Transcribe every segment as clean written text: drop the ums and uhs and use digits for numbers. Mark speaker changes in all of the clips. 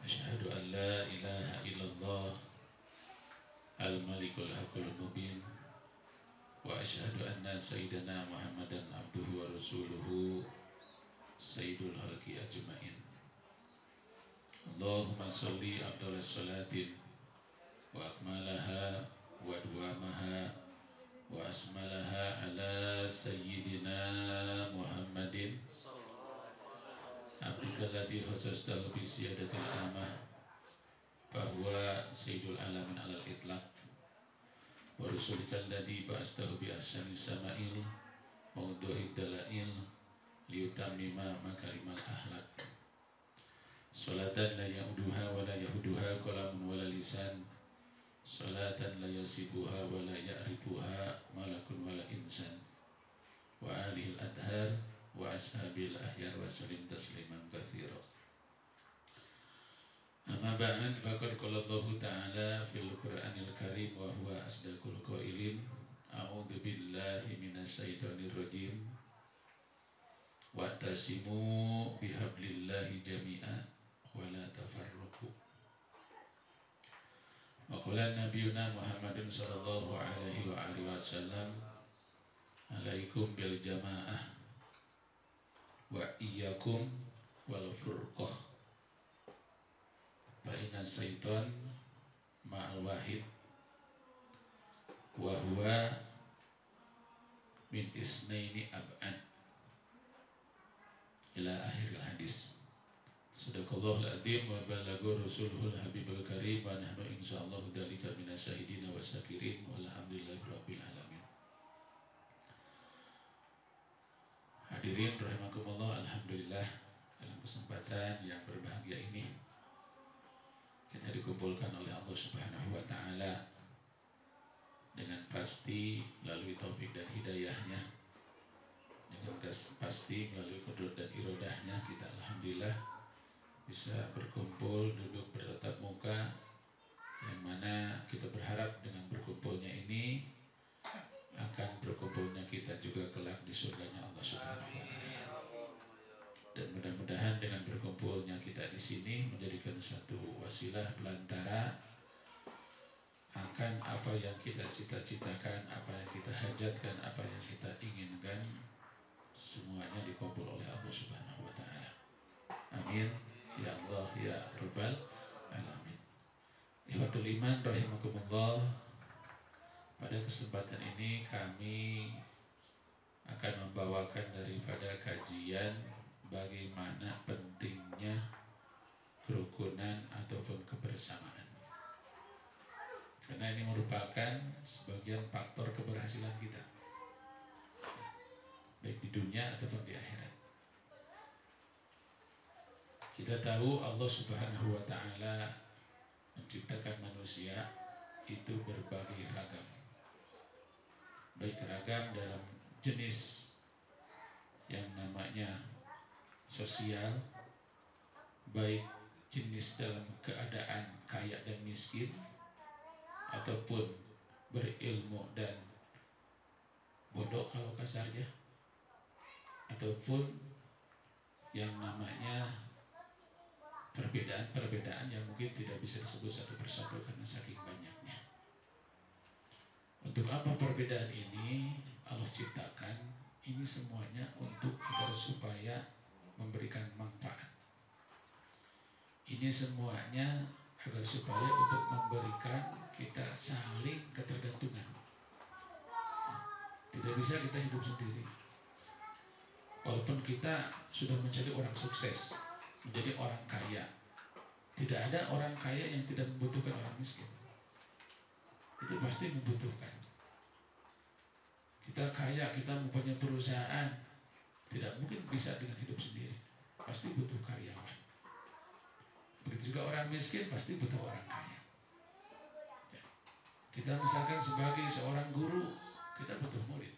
Speaker 1: Asyhadu an la ilaha illallah al-malikul haqqul mubin wa asyhadu anna sayyidana Muhammadan abduhu wa rasuluhu sayyidul khalqi ajmain. Allahumma sholli afdhalas salatin wa akmalaha wa dwamaha wa asmalaha ala sayyidina Muhammadin abdika alladhi khasastahu bi siyadatil amah bahwa sayyidul alamin alal itlaq wa rasulika alladhi ba'astahu bi ahsani sama'il mawdu'id dalail liyutammima makarimal ahlak. Salatan la ya'uduha wa la yahuduha qalamun wa la lisan, salatan la yasibuha wa la ya'rifuha malakun wa la insan, wa alihil adhar wa ashabil ahyar wa salim tasliman katsira. Amma ba'd, faqad qala Allah ta'ala fil Qur'anil Karim wa huwa asdaqul qailin. A'udzu billahi minasy syaithanir rajim. Wa'tasimu bihablillahi jami'a wa la tafarraqu. Wa qala nabiyuna Muhammadin sallallahu alaihi wa alihi wasallam, alaikum bil jamaah wa iyyakum wal furqah. Fa inna syaitan ma'al wahid wa huwa min isnaini ab'ad ila akhir hadis. Sadaqallahul adzim wa balagha rasuluhul habibul karim wa nahnu insyaallah dzalika minasyahidin wa syakirin walhamdulillahirabbil alamin. Hadirin rahimakumullah, alhamdulillah dalam kesempatan yang berbahagia ini kita dikumpulkan oleh Allah Subhanahu wa taala dengan pasti melalui taufik dan hidayahnya, dengan pasti melalui qudrat dan iradahnya kita alhamdulillah bisa berkumpul, duduk bertatap muka, yang mana kita berharap dengan berkumpulnya ini akan berkumpulnya kita juga kelak di surganya Allah Subhanahu wa taala. Dan mudah-mudahan dengan berkumpulnya kita di sini menjadikan satu wasilah pelantara akan apa yang kita cita-citakan, apa yang kita hajatkan, apa yang kita inginkan, semuanya dikumpul oleh Allah Subhanahu wa taala. Amin ya Allah ya Rabbal alamin. Ikhwatul iman rahimakumullah, pada kesempatan ini kami akan membawakan daripada kajian bagaimana pentingnya kerukunan ataupun kebersamaan. Karena ini merupakan sebagian faktor keberhasilan kita, baik di dunia ataupun di akhirat. Kita tahu Allah Subhanahu wa taala menciptakan manusia itu berbagai ragam. Baik ragam dalam jenis yang namanya sosial, baik jenis dalam keadaan kaya dan miskin, ataupun berilmu dan bodoh kalau kasarnya, ataupun yang namanya perbedaan-perbedaan yang mungkin tidak bisa disebut satu persatu karena saking banyaknya. Untuk apa perbedaan ini Allah ciptakan? Ini semuanya untuk agar supaya memberikan manfaat. Ini semuanya agar supaya untuk memberikan kita saling ketergantungan. Tidak bisa kita hidup sendiri. Walaupun kita sudah menjadi orang sukses, menjadi orang kaya, tidak ada orang kaya yang tidak membutuhkan orang miskin. Itu pasti membutuhkan. Kita kaya, kita mempunyai perusahaan, tidak mungkin bisa dengan hidup sendiri. Pasti butuh karyawan. Begitu juga orang miskin pasti butuh orang kaya. Ya. Kita misalkan sebagai seorang guru, kita butuh murid.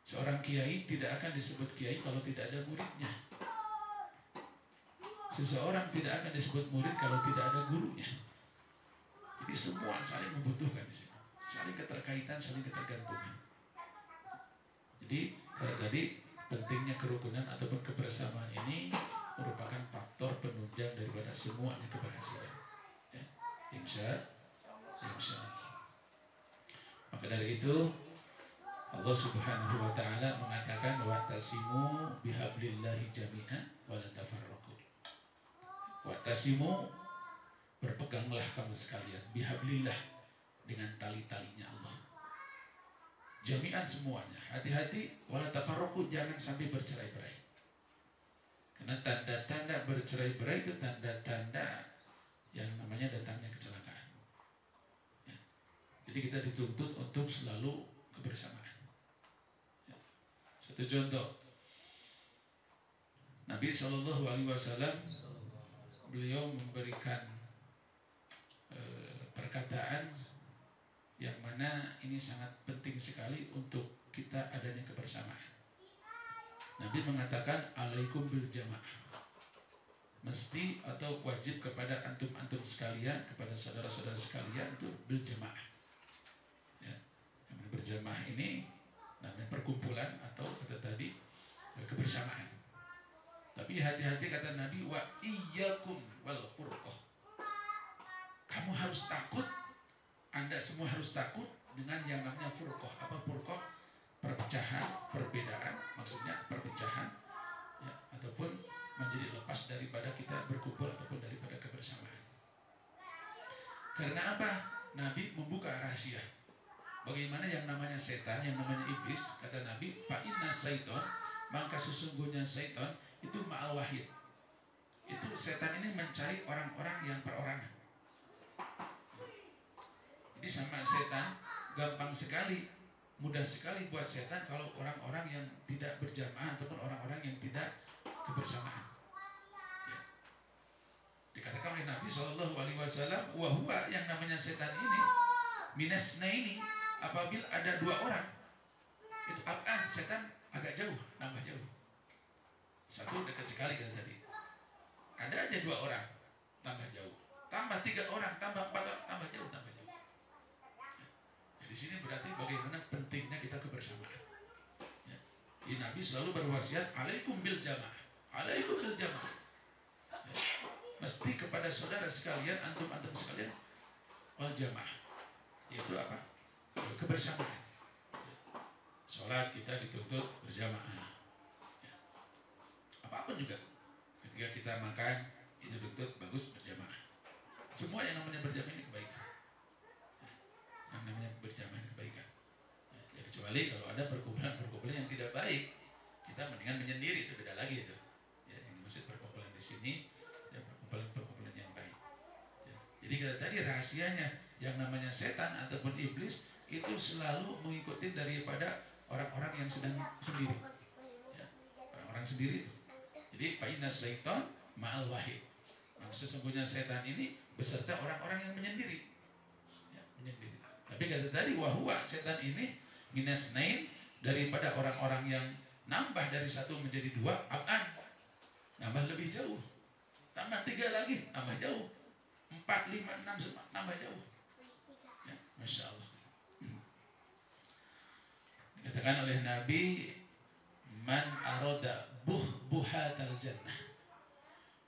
Speaker 1: Seorang kiai tidak akan disebut kiai kalau tidak ada muridnya. Seseorang tidak akan disebut murid kalau tidak ada gurunya. Jadi semua saling membutuhkan di sini, saling keterkaitan, saling ketergantungan. Jadi kalau tadi pentingnya kerukunan ataupun kebersamaan ini merupakan faktor penunjang daripada semuanya keberhasilan. Ya. Insya Allah. Maka dari itu Allah Subhanahu wa taala mengatakan wa'tasimu bihablillahi jami'an wa la tafarraqu. Wa'tasimu, berpeganglah kamu sekalian bihablillah, dengan tali-talinya Allah. Jami'an semuanya. Hati-hati wala tafarraqu, jangan sampai bercerai-berai. Karena tanda-tanda bercerai-berai itu tanda-tanda yang namanya datangnya kecelakaan. Ya. Jadi kita dituntut untuk selalu kebersamaan. Ya. Satu contoh, Nabi SAW beliau memberikan perkataan yang mana ini sangat penting sekali untuk kita adanya kebersamaan. Nabi mengatakan alaikum bil jamaah, mesti atau wajib kepada antum-antum sekalian, kepada saudara-saudara sekalian itu bil jamaah. Ya. Yang berjamaah ini namanya perkumpulan atau kata tadi kebersamaan. Tapi hati-hati kata Nabi, wa iyyakum wal furqah. Kamu harus takut, Anda semua harus takut dengan yang namanya furqah. Apa furqah? Perpecahan, perbedaan, maksudnya perpecahan, ya, ataupun menjadi lepas daripada kita berkumpul ataupun daripada kebersamaan. Karena apa? Nabi membuka rahasia. Bagaimana yang namanya setan, yang namanya iblis, kata Nabi, fa inna syaiton, maka sesungguhnya syaiton itu ma'al wahid. Itu setan ini mencari orang-orang yang perorangan. Jadi sama setan gampang sekali, mudah sekali buat setan kalau orang-orang yang tidak berjamaah ataupun orang-orang yang tidak kebersamaan. Ya. Dikatakan oleh Nabi SAW, wahwa, yang namanya setan ini, minasnaini, apabila ada dua orang, itu apaan? Setan agak jauh, nambah jauh. Satu dekat sekali kan tadi. Ada aja dua orang, tambah jauh. Tambah tiga orang, tambah empat orang, tambah jauh, tambah jauh. Di sini berarti bagaimana pentingnya kita kebersamaan. Ya. Jadi Nabi selalu berwasiat alaikum bil jamaah, alaikum bil jamaah. Ya. Mesti kepada saudara sekalian, antum-antum sekalian, wal jamaah. Yaitu apa? Kebersamaan. Ya. Sholat kita dituntut berjamaah. Ya. Apapun juga. Ketika kita makan, itu dituntut bagus berjamaah. Semua yang namanya berjamaah ini kebaikan. Yang namanya berjamaah kebaikan. Ya, kecuali kalau ada perkumpulan-perkumpulan yang tidak baik, kita mendingan menyendiri, itu beda lagi itu. Ya, yang dimaksud perkumpulan di sini, ya, perkumpulan yang baik. Ya, jadi tadi rahasianya yang namanya setan ataupun iblis itu selalu mengikuti daripada orang-orang yang sedang sendiri. Ya, orang-orang sendiri itu. Jadi fa'inna syaiton ma'al wahid. Nah, sesungguhnya setan ini beserta orang-orang yang menyendiri. Ya, menyendiri. Tapi kata tadi wahwa, setan ini minasnain, daripada orang-orang yang nambah dari satu menjadi dua, akan nambah lebih jauh, tambah tiga lagi nambah jauh, 4, 5, 6 nambah jauh. Ya, Masya Allah. Dikatakan oleh Nabi, man aroda buhatal jannah,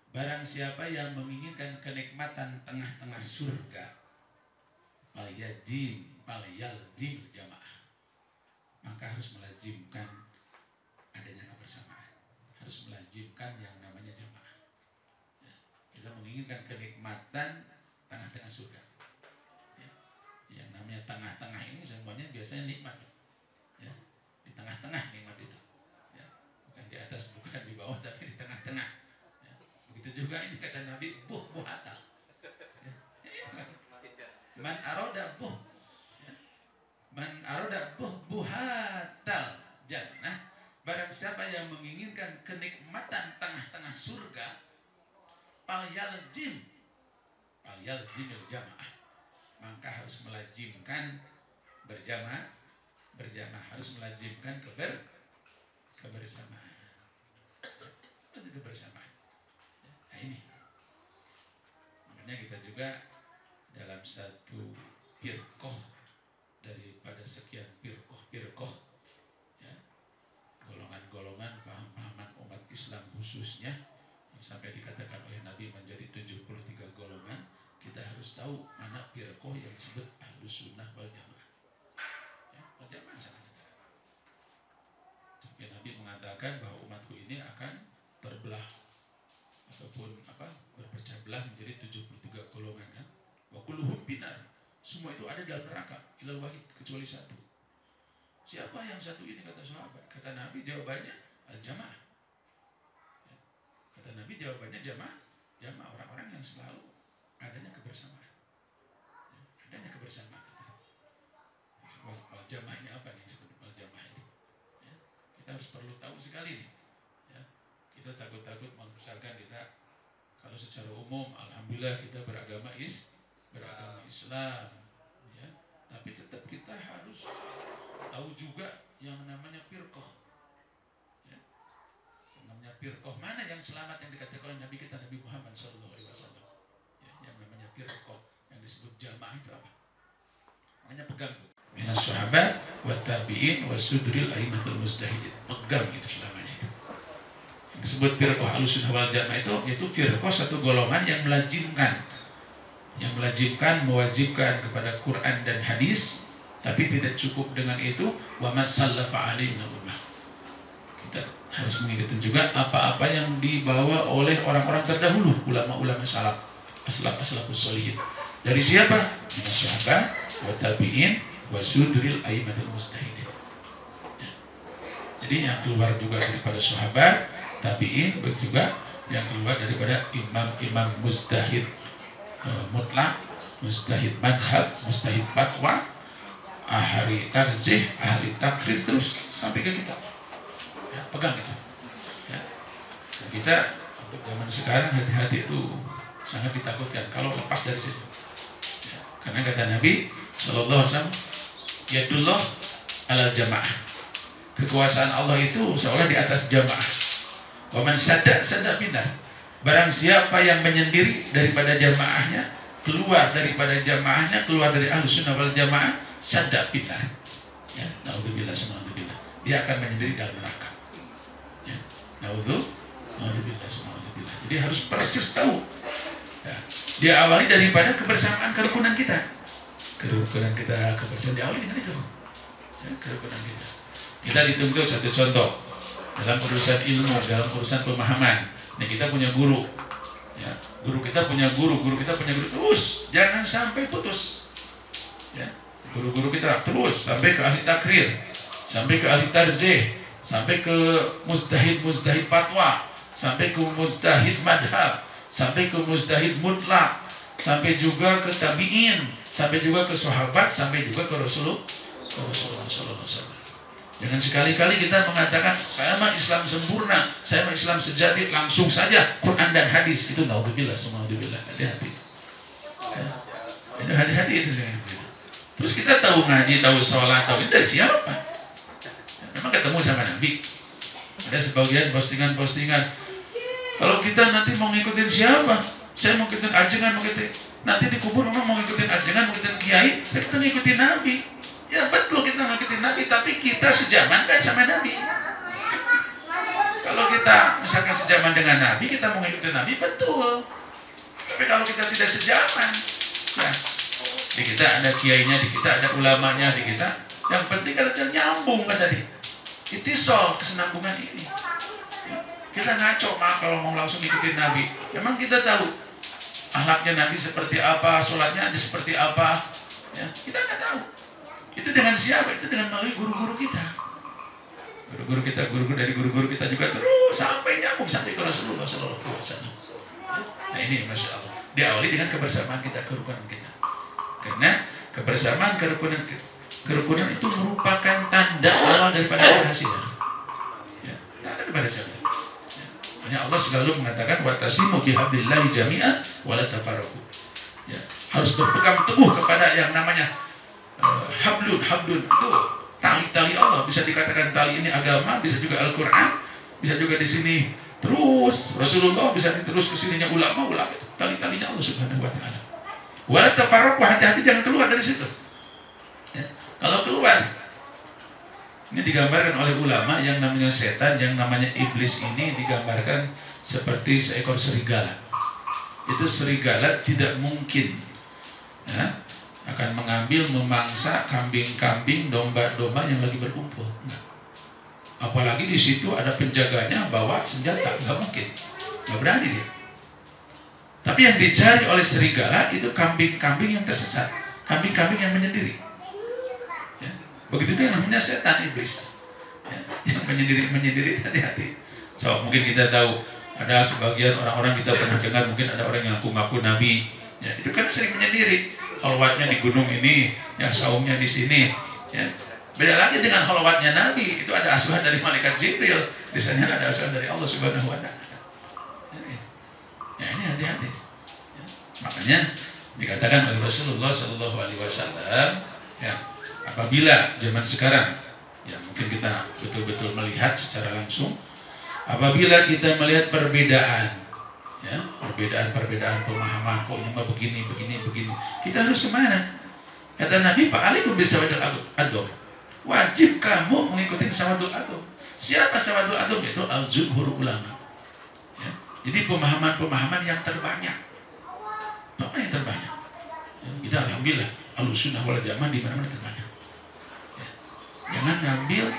Speaker 1: barang siapa yang menginginkan kenikmatan tengah-tengah surga, Falyalzim jamaah, maka harus melazimkan adanya kebersamaan, harus melazimkan yang namanya jamaah. Ya. Kita menginginkan kenikmatan tengah-tengah surga. Ya. Yang namanya tengah-tengah ini semuanya biasanya nikmat. Ya. Di tengah-tengah nikmat itu. Ya. Bukan di atas, bukan di bawah, tapi di tengah-tengah. Ya. Begitu juga ini kata Nabi, buhatal. Ya. Man aroda buhatal jannah, barang siapa yang menginginkan kenikmatan tengah-tengah surga, falyalzimil jamaah, maka harus melazimkan berjamaah, harus melazimkan kebersamaan. Kebersamaan. Nah ini, makanya kita juga dalam satu firqah daripada sekian firqah, ya, golongan-golongan paham-pahaman umat Islam khususnya, Sampai dikatakan oleh Nabi menjadi 73 golongan. Kita harus tahu mana firqah yang disebut Ahlus Sunnah wal Jamaah. Ya, wal Jamaah sangat. Sampai Nabi mengatakan bahwa umatku ini akan terbelah ataupun berpecah belah menjadi 73 golongan kan. Wa kulluhum binar. Semua itu ada dalam neraka ilal wahid kecuali satu. Siapa yang satu ini kata sahabat? Kata Nabi jawabannya al-jamaah. Ya. Kata Nabi jawabannya jamaah orang-orang yang selalu adanya kebersamaan. Ya, adanya kebersamaan. Al-jamaah ini apa nih disebut al-jamaah ini? Ya, kita harus perlu tahu sekali nih. Ya, kita takut-takut misalkan kita kalau secara umum alhamdulillah kita beragama Islam, ya. Tapi tetap kita harus tahu juga yang namanya firqah. Ya. Yang namanya firqah mana yang selamat yang dikatakan oleh Nabi kita Nabi Muhammad SAW. Ya, yang namanya firqah yang disebut jamaah itu apa? Namanya pegang tuh. Minas sahabat wa tabi'in wa sudril aimatul mustahidin. Pegang itu selamanya itu. Yang disebut firqah Ahlus Sunnah wal Jamaah itu firqah satu golongan yang mewajibkan kepada Quran dan hadis, tapi tidak cukup dengan itu wa masallafa alaina ummah. Kita harus mengikuti juga apa-apa yang dibawa oleh orang-orang terdahulu, ulama-ulama salaf, as-salafus shalihin. Dari siapa? Minas sahabat wa tabi'in wa sudril aimatul mustahidin. Ya. Jadi yang keluar juga daripada sahabat, tabi'in juga yang keluar daripada imam-imam mujtahid mutlak, mustahid madhab, mustahid fatwa, ahli tarzih, ahli takrir, terus sampai ke kita. Ya, pegang itu. Ya. Dan kita untuk zaman sekarang hati-hati itu sangat ditakutkan kalau lepas dari situ. Ya. Karena kata Nabi Sallallahu Alaihi Wasallam, yadullah ala jamaah. Kekuasaan Allah itu seolah di atas jamaah. Waman sadda pindah. Barang siapa yang menyendiri daripada jamaahnya, keluar daripada jamaahnya, keluar dari Ahlus Sunnah wal Jamaah, sadda pindah. Ya, naudzubillah subhanallah. Dia akan menyendiri dalam neraka. Ya, naudzubillah subhanallah. Jadi harus persis tahu. Ya, dia awali daripada kebersamaan kerukunan kita. Kerukunan kita, kebersamaan diawali dengan itu. Ya, kerukunan kita. Kita dituntut satu contoh dalam urusan ilmu, dalam urusan pemahaman. Nah, kita punya guru, ya, guru kita punya guru terus, jangan sampai putus, ya, guru-guru kita terus sampai ke ahli takrir, sampai ke ahli tarzih, sampai ke mustahid fatwa, sampai ke mustahid madhab, sampai ke mustahid mutlak, sampai juga ke tabi'in, sampai juga ke sahabat, sampai juga ke Rasulullah SAW. Jangan sekali-kali kita mengatakan saya mah Islam sempurna, saya mah Islam sejati, langsung saja Quran dan hadis. Itu naudzubillah, subhanallah. Hati-hati. Ya, hati-hati itu dengan itu. Terus kita tahu ngaji, tahu sholat, tahu itu dari siapa? Ya, memang ketemu sama Nabi. Ada sebagian postingan-postingan. Kalau kita nanti mau ngikutin siapa? Saya mau ngikutin ajengan, mau ngikutin. Nanti di kubur memang mau ngikutin ajengan, mau ngikutin kiai, kita ngikutin Nabi. Ya betul kita ngikutin Nabi, tapi kita sejaman kan sama Nabi. Kalau kita misalkan sejaman dengan Nabi, kita mau ngikutin Nabi, betul. Tapi kalau kita tidak sejaman, ya, di kita ada kiainya, di kita ada ulamanya, di kita. Yang penting kita nyambung kan tadi. Itisol kesenambungan ini. Kita ngaco kalau mau langsung ngikutin Nabi. Memang kita tahu akhlaknya Nabi seperti apa, sholatnya aja seperti apa. Ya, kita nggak tahu. Itu dengan siapa? Itu dengan melalui guru-guru kita. Guru-guru kita, guru-guru dari guru-guru kita juga terus sampai nyambung sampai ke Rasulullah SAW. Nah ini Masya Allah. Diawali dengan kebersamaan kita, kerukunan kita. Karena kebersamaan kerukunan itu merupakan tanda awal daripada keberhasilan. Ya, tanda keberhasilan. Ya. Hanya Allah selalu mengatakan watasimu bihablillahi jami'an wala tafarraqu. Ya, harus berpegang teguh kepada yang namanya hablun itu tali Allah, bisa dikatakan tali ini agama, bisa juga Al-Quran, bisa juga di sini terus Rasulullah, bisa terus ke sininya ulama itu tali-talinya Allah Subhanahu wa taala. Wala tafarraqu, hati-hati jangan keluar dari situ. Ya. Kalau keluar, ini digambarkan oleh ulama yang namanya setan, yang namanya iblis ini digambarkan seperti seekor serigala. Itu serigala tidak mungkin ya, akan mengambil memangsa kambing-kambing, domba-domba yang lagi berkumpul. Enggak. Apalagi di situ ada penjaganya bawa senjata, nggak mungkin, nggak berani dia. Tapi yang dicari oleh serigala itu kambing-kambing yang tersesat, kambing-kambing yang menyendiri. Ya. Begitu itu yang namanya setan iblis. Ya. Yang menyendiri hati-hati. So mungkin kita tahu ada sebagian orang-orang kita pernah dengar, mungkin ada orang yang ngaku-ngaku nabi. Ya, itu kan sering menyendiri. Khalwatnya di gunung ini, ya saumnya di sini. Ya. Beda lagi dengan khalwatnya Nabi, itu ada asuhan dari malaikat Jibril, di sana ada asuhan dari Allah Subhanahu wa Ta'ala. Ya, ini hati-hati. Ya. Makanya dikatakan oleh Rasulullah Shallallahu Alaihi Wasallam, ya, apabila zaman sekarang, ya mungkin kita betul-betul melihat secara langsung, apabila kita melihat perbedaan, ya, perbedaan pemahaman, kok ini mah begini, kita harus kemana? Kata Nabi, Pak Ali bisawadul adom. Wajib kamu mengikuti sawadul adom. Siapa sawadul adom? Itu al-jumhur ulama. Ya. Jadi pemahaman yang terbanyak. Apa yang terbanyak? Ya, kita alhamdulillah Ahlussunnah wal Jamaah di mana-mana terbanyak. Ya. Jangan ngambil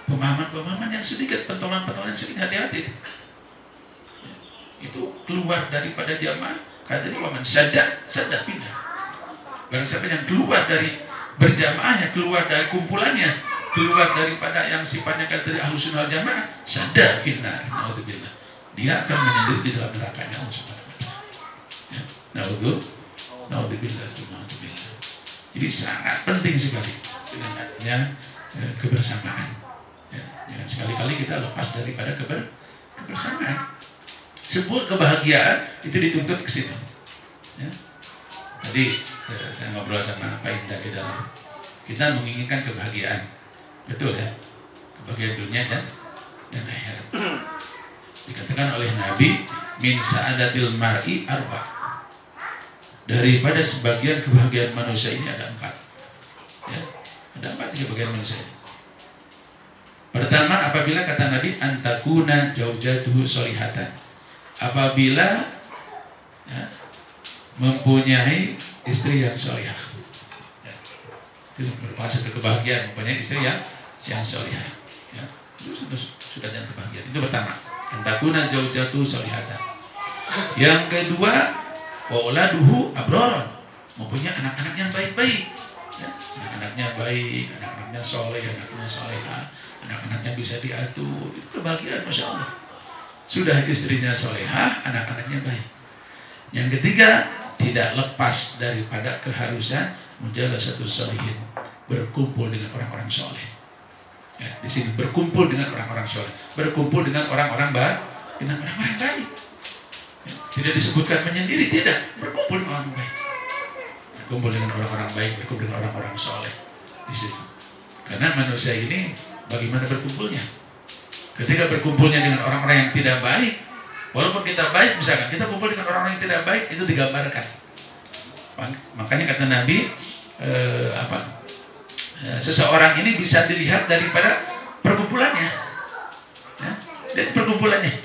Speaker 1: pemahaman-pemahaman yang sedikit, pentolan-pentolan yang sedikit, hati-hati. Ya. Itu keluar daripada jamaah. Kata dia, waman sadda pindah. Barang siapa yang keluar dari berjamaahnya, keluar dari kumpulannya, keluar daripada yang sifatnya kata dari Ahlussunnah wal Jamaah, sadda finnar, naudzubillah. Dia akan menyendiri di dalam nerakanya Allah Subhanahu wa Ta'ala. Ya, naudzubillah. Jadi sangat penting sekali dengan adanya kebersamaan. Ya, jangan sekali-kali kita lepas daripada kebersamaan. Sebuah kebahagiaan itu dituntut ke situ. Ya. Tadi saya ngobrol sama Pak Indah di dalam, kita menginginkan kebahagiaan, betul ya, kebahagiaan dunia dan akhirat. Dikatakan oleh Nabi, min sa'adatil mar'i arba. Daripada sebagian kebahagiaan manusia ini ada 4. Ya, ada 4 kebahagiaan manusia ini. Pertama, apabila kata Nabi, antakuna zaujatuhu sholihatan. Apabila ya, mempunyai istri yang solihah, ya, itu merupakan satu kebahagiaan, mempunyai istri yang solihah. Ya, itu sudah dengan kebahagiaan. Itu pertama, antakuna zaujatuhu sholihatan. Yang kedua, wauladuhu abroron, mempunyai anak-anak yang baik-baik. Ya, anak-anaknya baik, anak-anaknya soleh, anak-anaknya solehah, anak-anaknya bisa diatur. Itu kebahagiaan, masya Allah. Sudah istrinya solehah, anak-anaknya baik. Yang ketiga, tidak lepas daripada keharusan menjaga satu solihin, berkumpul dengan orang-orang soleh. Ya, di sini berkumpul dengan orang-orang soleh, berkumpul dengan orang-orang baik, baik. Ya, tidak disebutkan menyendiri, tidak, berkumpul dengan orang baik, berkumpul dengan orang-orang baik, berkumpul dengan orang-orang soleh di situ. Karena manusia ini bagaimana berkumpulnya? Ketika berkumpulnya dengan orang-orang yang tidak baik, walaupun kita baik, misalkan kita kumpul dengan orang-orang yang tidak baik, itu digambarkan. Makanya kata Nabi, seseorang ini bisa dilihat daripada perkumpulannya, ya, dari perkumpulannya.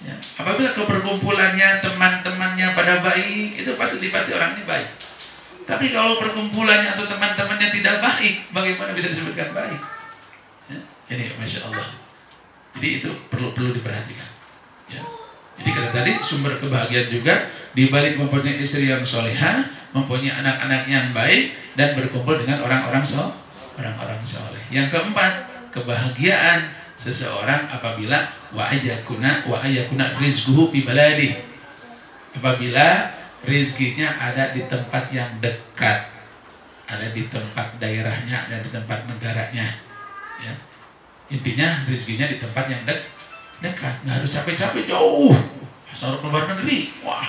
Speaker 1: Ya. Apabila ke perkumpulannya teman-temannya pada baik, itu pasti orang ini baik. Tapi kalau perkumpulannya atau teman-temannya tidak baik, bagaimana bisa disebutkan baik? Ya. Ini masya Allah. Jadi itu perlu diperhatikan. Ya. Jadi kata tadi, sumber kebahagiaan juga di balik mempunyai istri yang solehah, mempunyai anak-anak yang baik, dan berkumpul dengan orang-orang soleh. Yang keempat, kebahagiaan seseorang apabila wa ayyakuna rizquhu fi baladi. Apabila rizkinya ada di tempat yang dekat, ada di tempat daerahnya, ada di tempat negaranya. Ya. Intinya rizkinya di tempat yang dekat, nggak harus capek-capek jauh, asal keluar negeri, wah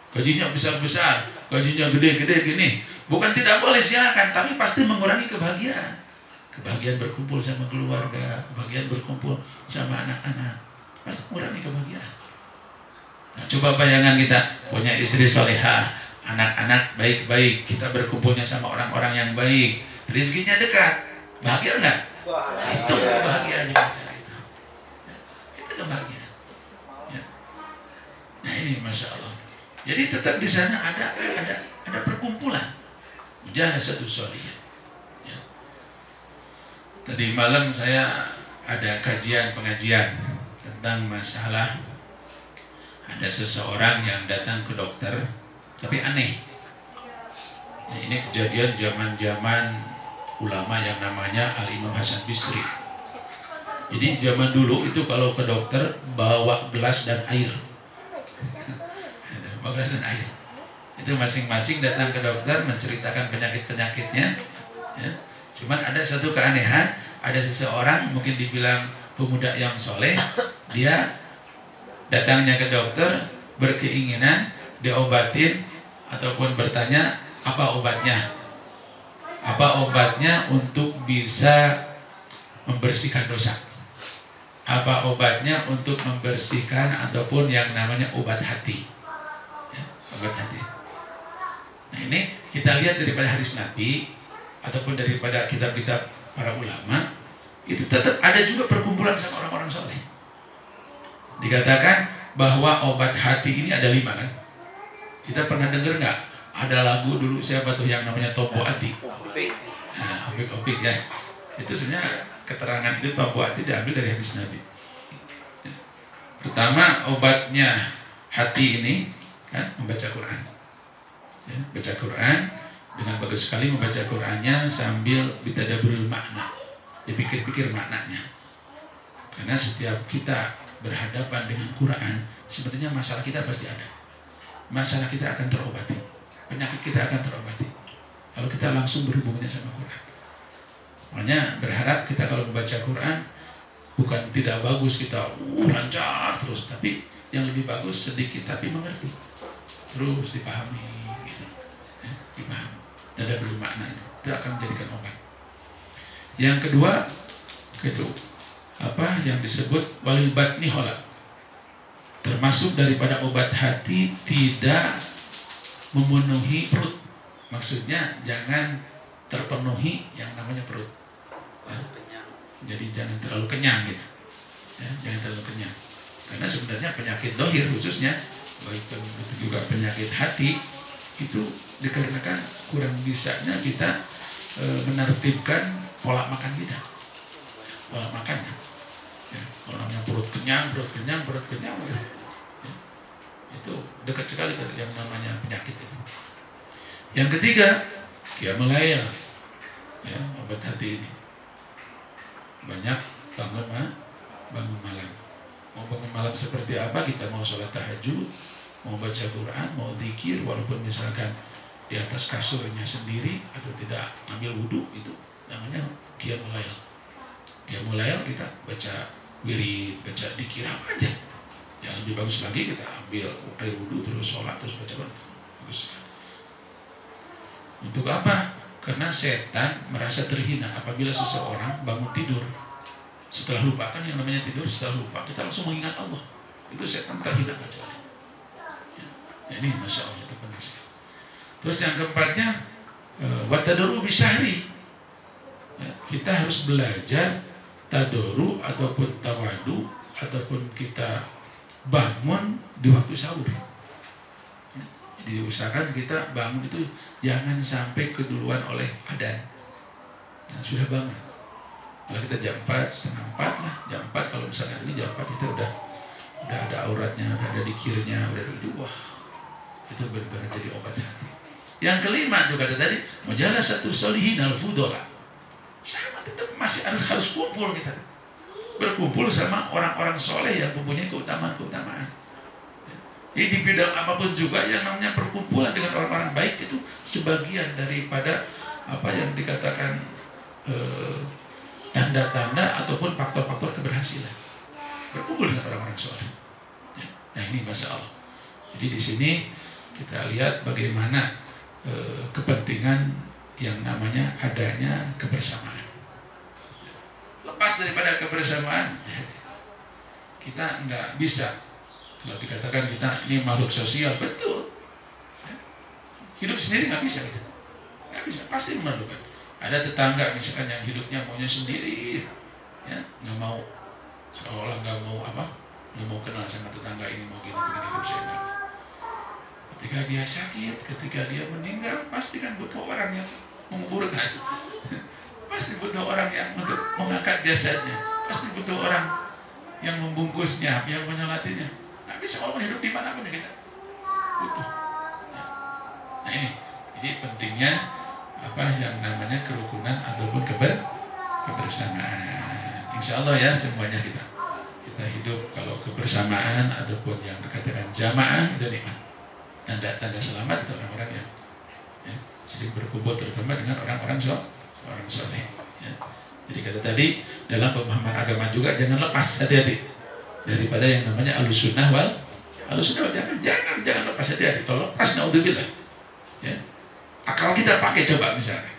Speaker 1: gajinya besar-besar, gajinya gede-gede gini. Bukan tidak boleh, silakan, tapi pasti mengurangi kebahagiaan. Kebahagiaan berkumpul sama keluarga, kebahagiaan berkumpul sama anak-anak, pasti mengurangi kebahagiaan. Nah, coba bayangan kita punya istri solehah, anak-anak baik-baik, kita berkumpulnya sama orang-orang yang baik, rizkinya dekat, bahagia nggak? Itu kebahagiaan yang kita cari. Itu kebahagiaan. Ya. ini Masya Allah. Jadi tetap di sana ada perkumpulan Mujalasatun Sholihah. Ya. Tadi malam saya ada pengajian tentang masalah ada seseorang yang datang ke dokter tapi aneh. Ya, ini kejadian zaman ulama yang namanya Al-Imam Hasan Bisri. Jadi zaman dulu itu kalau ke dokter bawa gelas dan air. Bawa gelas dan air. Itu masing-masing datang ke dokter menceritakan penyakit-penyakitnya. Ya. Cuman ada satu keanehan, ada seseorang mungkin dibilang pemuda yang soleh, dia datangnya ke dokter berkeinginan diobatin ataupun bertanya apa obatnya. Apa obatnya untuk bisa membersihkan dosa. Apa obatnya untuk membersihkan ataupun yang namanya obat hati. Ya, obat hati. Nah ini kita lihat daripada hadis Nabi ataupun daripada kitab-kitab para ulama, itu tetap ada juga perkumpulan sama orang-orang soleh. Dikatakan bahwa obat hati ini ada 5 kan. Kita pernah dengar nggak? Ada lagu dulu siapa tuh yang namanya Tombo Hati. Nah, Opik ya. Itu sebenarnya keterangan itu Tombo Hati diambil dari hadis Nabi. Pertama obatnya hati ini kan membaca Quran. Ya, baca Quran dengan bagus sekali membaca Qurannya sambil bitadaburul makna. Dipikir-pikir maknanya. Karena setiap kita berhadapan dengan Quran, sebenarnya masalah kita pasti ada. Masalah kita akan terobati. Penyakit kita akan terobati kalau kita langsung berhubungannya sama Quran. Makanya berharap kita kalau membaca Quran bukan tidak bagus kita lancar terus, tapi yang lebih bagus sedikit tapi mengerti, terus dipahami gitu. Ya, dipahami. Tidak bermakna itu akan menjadikan obat. Yang kedua apa yang disebut walil batni hola, termasuk daripada obat hati tidak memenuhi perut. Maksudnya jangan terpenuhi yang namanya perut. Ya. Jadi jangan terlalu kenyang gitu. Ya, jangan terlalu kenyang. Karena sebenarnya penyakit dohir khususnya, baik juga penyakit hati itu dikarenakan kurang bisanya kita menertibkan pola makan kita. Pola makannya. Ya, kalau namanya perut kenyang. Ya. Itu dekat sekali yang namanya penyakit itu. Yang ketiga, qiyamul lail. Ya, obat hati ini. Banyak bangun malam. Mau bangun malam seperti apa? Kita mau sholat tahajud, mau baca Quran, mau zikir, walaupun misalkan di atas kasurnya sendiri atau tidak ambil wudhu, itu namanya qiyamul lail. Qiyamul lail kita baca wirid, baca zikir apa aja. Yang lebih bagus lagi kita ambil air wudhu terus sholat terus baca Quran. Bagus sekali. Untuk apa? Karena setan merasa terhina apabila seseorang bangun tidur setelah lupa, kan yang namanya tidur setelah lupa kita langsung mengingat Allah. Itu setan terhina kecuali. Ya, ini Masya Allah itu penting sekali. Terus yang keempatnya watadaru bisyahri. Ya, kita harus belajar tadoru ataupun tawadu ataupun kita bangun di waktu sahur. Diusahakan kita bangun itu jangan sampai keduluan oleh adzan. Nah, sudah bangun. Kalau kita jam 4, setengah 4 lah, jam 4 kalau misalnya ini jam 4 kita udah ada auratnya, udah ada dikirnya, udah itu wah. Itu benar-benar jadi obat hati. Yang kelima juga tadi Mujalasatun Sholihin al-Fudola. Sama tetap masih harus kumpul kita. Berkumpul sama orang-orang soleh yang mempunyai keutamaan-keutamaan. Jadi di bidang apapun juga yang namanya perkumpulan dengan orang-orang baik itu sebagian daripada apa yang dikatakan tanda-tanda ataupun faktor-faktor keberhasilan. Berkumpul dengan orang-orang soleh. Ya. Nah ini Masya Allah. Jadi di sini kita lihat bagaimana kepentingan yang namanya adanya kebersamaan. Lepas daripada kebersamaan, kita nggak bisa. Kalau dikatakan kita ini makhluk sosial, betul. Hidup sendiri nggak bisa gitu. Nggak bisa, pasti memerlukan. Ada tetangga misalkan yang hidupnya maunya sendiri, ya nggak mau, seolah nggak mau apa, nggak mau kenal sama tetangga ini mau gini begini hidup saya nggak. Ketika dia sakit, ketika dia meninggal, pasti kan butuh orang yang menguburkan. Pasti butuh orang yang untuk mengangkat jasadnya. Pasti butuh orang yang membungkusnya, yang menyolatinya. Nggak bisa kalau hidup di mana pun kita butuh. Nah ini, jadi pentingnya apa yang namanya kerukunan ataupun kebersamaan. Insya Allah ya semuanya kita hidup kalau kebersamaan ataupun yang dikatakan jamaah itu nikmat. Tanda selamat itu orang-orang yang sering berkumpul terutama dengan orang-orang soleh. Ya. Jadi kata tadi dalam pemahaman agama juga jangan lepas, hati-hati daripada yang namanya alusunnah wal jangan lepas, hati-hati. Kalau lepas naudzubillah. Ya. Akal kita pakai coba misalnya.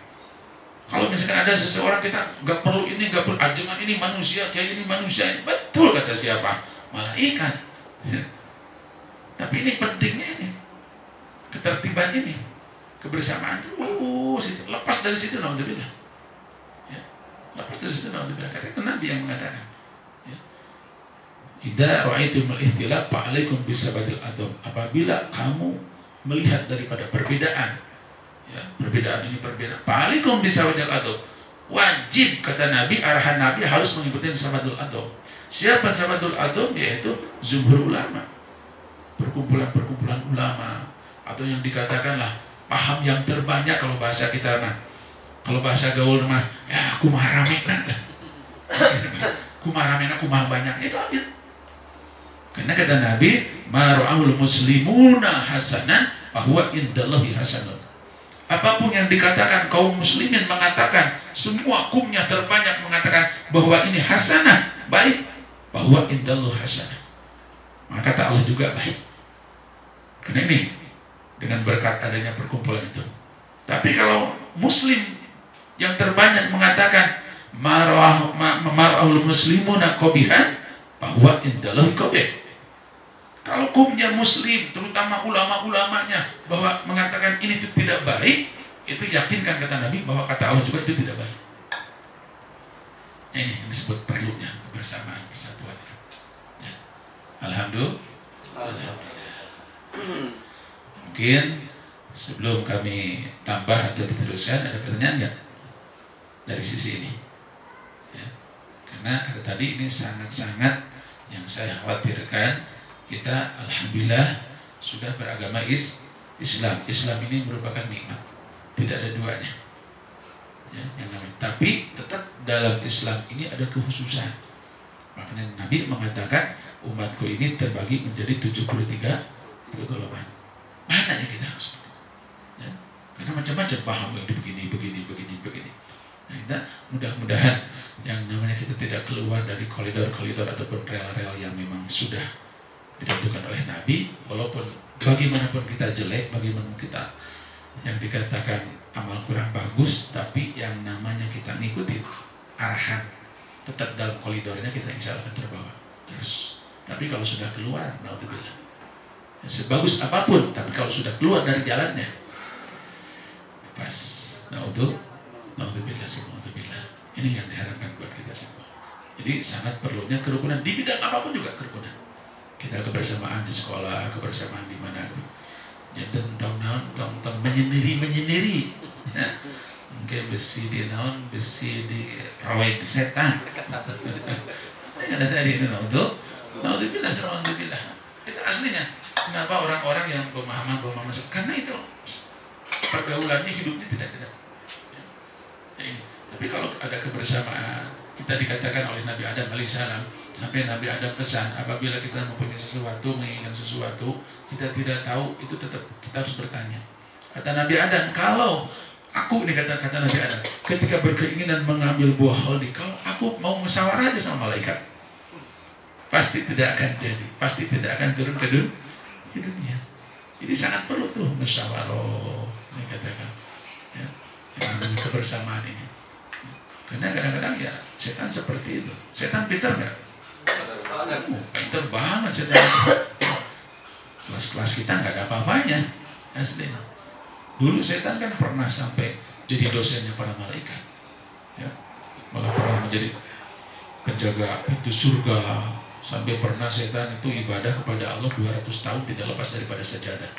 Speaker 1: Kalau misalkan ada seseorang kita nggak perlu ini, nggak perlu jangan ini manusia, kayak ini manusia, betul kata siapa? Malaikat. Ya. Tapi ini pentingnya ini, ketertiban ini, kebersamaan itu. Lepas dari situ naudzubillah. Ya. Lepas dari situ naudzubillah. Kata Nabi yang mengatakan, ya. Idza ra'aitumul ikhtilaf fa'alaikum bisabadil adab. Apabila kamu melihat daripada perbedaan, ya, perbedaan ini perbedaan. Fa'alaikum bisabadil adab. Wajib kata Nabi, arahan Nabi harus mengikuti sabadul adab. Siapa sabadul adab? Yaitu jumhur ulama. Perkumpulan ulama atau yang dikatakanlah paham yang terbanyak kalau bahasa kita mah. Kalau bahasa gaul mah ya aku mah rame lah. Aku mah banyak itu aja. Karena kata Nabi, mar'ahul muslimuna hasanan bahwa indallahi hasanun. Apapun yang dikatakan kaum muslimin mengatakan, semua kumnya terbanyak mengatakan bahwa ini hasanah, baik, bahwa indallahi hasanah. Maka kata Allah juga baik. Karena ini dengan berkat adanya perkumpulan itu. Tapi kalau muslim yang terbanyak mengatakan mar'ahul muslimuna qabihan bahwa indallahi qabih. Kalau kumnya muslim, terutama ulama-ulamanya bahwa mengatakan ini itu tidak baik, itu yakinkan kata Nabi bahwa kata Allah juga itu tidak baik. Ini yang disebut perlunya kebersamaan, persatuan. Ya. Alhamdulillah. Mungkin sebelum kami tambah atau diteruskan, ada pertanyaan nggak dari sisi ini? Ya. Karena kata tadi ini sangat-sangat yang saya khawatirkan. Kita alhamdulillah sudah beragama Islam. Islam ini merupakan nikmat, tidak ada duanya. Ya, yang namanya. Tapi tetap dalam Islam ini ada kekhususan. Makanya Nabi mengatakan umatku ini terbagi menjadi 73 golongan. Mana yang kita harus? Ya, karena macam-macam paham yang begini. Nah, kita mudah-mudahan yang namanya kita tidak keluar dari koridor-koridor ataupun rel-rel yang memang sudah ditentukan oleh Nabi, walaupun bagaimanapun kita jelek, bagaimanapun kita yang dikatakan amal kurang bagus, tapi yang namanya kita ngikutin arahan tetap dalam koridornya, kita insya Allah akan terbawa terus. Tapi kalau sudah keluar, naudzubillah, sebagus apapun, tapi kalau sudah keluar dari jalannya, pas naudzubillah. Ini yang diharapkan buat kita semua. Jadi sangat perlunya kerukunan di bidang apapun juga kerukunan. Kita kebersamaan di sekolah, kebersamaan di mana, jadi tong menyendiri, mungkin besi di rawai setan. Ada tadi ini naudzubillah. Itu aslinya. Kenapa orang-orang yang pemahaman karena itu pergaulannya hidupnya tidak. Tapi kalau ada kebersamaan, kita dikatakan oleh Nabi Adam alaihissalam. Sampai Nabi Adam pesan, apabila kita mempunyai sesuatu, menginginkan sesuatu, kita tidak tahu, itu tetap kita harus bertanya. Kata Nabi Adam, kalau aku, ini kata Nabi Adam, ketika berkeinginan mengambil buah holdi, kalau aku mau musyawarah aja sama malaikat, pasti tidak akan jadi, pasti tidak akan turun ke dunia. Jadi sangat perlu tuh musyawarah, ini katakan, ya, yang kebersamaan ini. Karena kadang-kadang ya setan seperti itu. Setan pintar nggak? Pintar banget setan. Kelas-kelas kita nggak ada apa-apanya asli. Dulu setan kan pernah sampai jadi dosennya para malaikat, ya, malah pernah menjadi penjaga pintu surga. Sampai pernah setan itu ibadah kepada Allah 200 tahun tidak lepas daripada sajadah.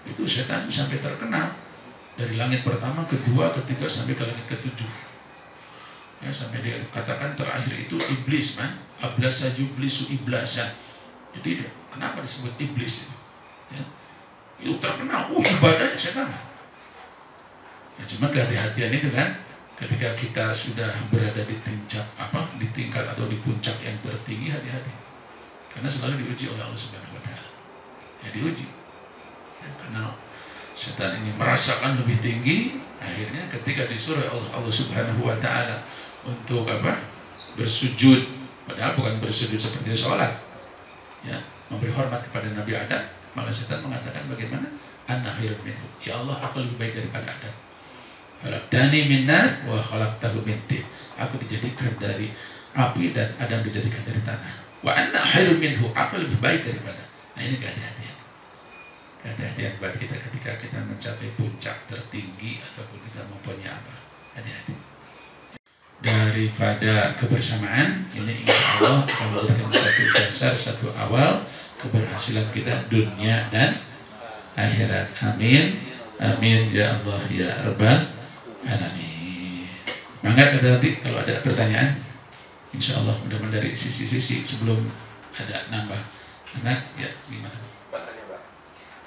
Speaker 1: itu setan sampai terkenal dari langit pertama, kedua, ketiga sampai ke langit ketujuh. Ya, sampai dia katakan terakhir itu iblis man, ablasa yublisu iblasan. Jadi kenapa disebut iblis itu? Ya, itu terkenal, ibadahnya setan. Ya, cuma kehati-hatian itu kan, ketika kita sudah berada di tingkat atau di puncak yang tertinggi, hati-hati. Karena selalu diuji oleh Allah Subhanahu wa Ta'ala. Ya, diuji. Ya, karena setan ini merasakan lebih tinggi, akhirnya ketika disuruh Allah Subhanahu wa Ta'ala untuk bersujud, padahal bukan bersujud seperti sholat, ya, memberi hormat kepada Nabi Adam, malah setan mengatakan bagaimana? Ana khairun minhu. Ya Allah, aku lebih baik daripada Adam. Khalaqtani min nar wa khalaqtahu min tin. Aku dijadikan dari api dan Adam dijadikan dari tanah. Wa ana khairun minhu. Aku lebih baik daripada. Nah, ini kehati-hatian. Kehati-hatian buat kita ketika kita mencapai puncak tertinggi ataupun kita mempunyai apa. Hati-hati. Daripada kebersamaan ini, insya Allah akan memberikan satu dasar, satu awal keberhasilan kita dunia dan akhirat. Amin. Amin ya Allah ya Rabbal Alamin. Mangga nanti kalau ada pertanyaan, insya Allah mudah-mudahan dari sisi-sisi sebelum ada nambah anak ya gimana?
Speaker 2: Bertanya Pak,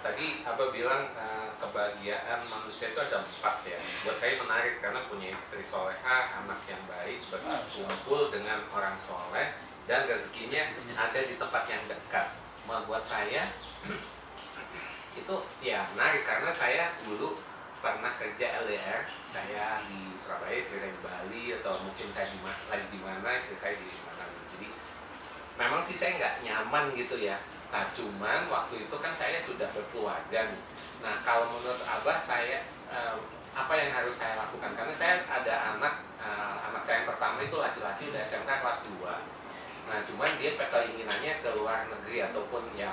Speaker 2: tadi Abah bilang kebahagiaan manusia itu ada 4 ya. Buat saya menarik karena punya istri soleha, anak yang baik, berkumpul dengan orang soleh, dan rezekinya ada di tempat yang dekat. Buat saya itu ya menarik karena saya dulu pernah kerja LDR, saya di Surabaya, istri saya di Bali, atau mungkin saya lagi di mana, istri saya di mana. Jadi memang sih saya nggak nyaman gitu ya. Nah cuman waktu itu kan saya sudah berkeluarga nih. Nah kalau menurut Abah saya apa yang harus saya lakukan? Karena saya ada anak saya yang pertama itu laki-laki udah SMK kelas 2. Nah cuman dia keinginannya ke luar negeri ataupun ya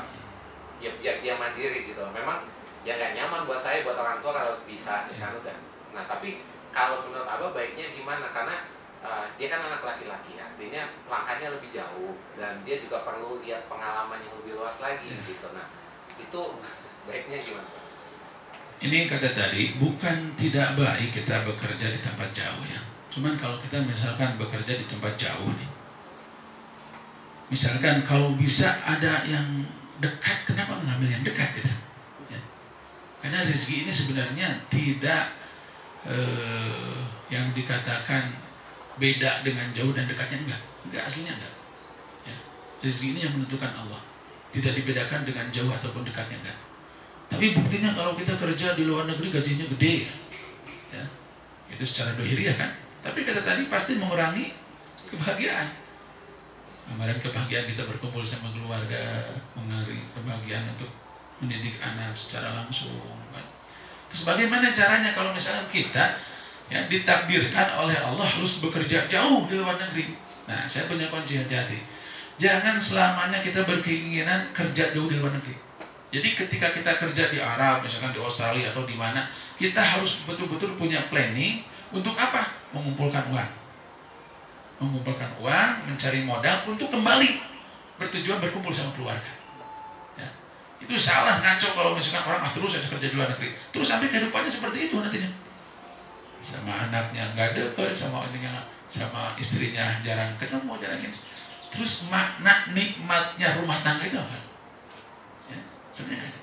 Speaker 2: biar dia mandiri gitu. Memang ya nggak nyaman buat saya, buat orang tua harus bisa kan udah. Nah tapi kalau menurut Abah baiknya gimana? Karena dia kan anak laki-laki, artinya langkahnya lebih jauh dan dia juga perlu lihat pengalaman yang lebih luas lagi gitu. Nah itu baiknya gimana?
Speaker 1: Ini kata tadi, bukan tidak baik kita bekerja di tempat jauh ya. Cuman kalau kita misalkan bekerja di tempat jauh nih, misalkan kalau bisa ada yang dekat, kenapa mengambil yang dekat gitu? Ya. Karena rezeki ini sebenarnya tidak yang dikatakan beda dengan jauh dan dekatnya, enggak aslinya enggak. Ya. Rezeki ini yang menentukan Allah, tidak dibedakan dengan jauh ataupun dekatnya enggak. Tapi buktinya kalau kita kerja di luar negeri gajinya gede ya, itu secara dohiriah kan. Tapi kata tadi pasti mengurangi kebahagiaan. Kemarin kebahagiaan kita berkumpul sama keluarga, mengenai kebahagiaan untuk mendidik anak secara langsung kan. Terus bagaimana caranya kalau misalnya kita ya ditakdirkan oleh Allah harus bekerja jauh di luar negeri? Nah, saya punya kunci, hati-hati. Jangan selamanya kita berkeinginan kerja jauh di luar negeri. Jadi ketika kita kerja di Arab, misalkan di Australia atau di mana, kita harus betul-betul punya planning untuk apa? Mengumpulkan uang. Mengumpulkan uang, mencari modal untuk kembali bertujuan berkumpul sama keluarga. Ya. Itu salah ngaco kalau misalkan orang terus aja kerja di luar negeri, terus sampai kehidupannya seperti itu nantinya. Sama anaknya nggak deket, sama istrinya jarang ketemu, jarang ini. Terus makna nikmatnya rumah tangga itu apa? Ya, sebenarnya.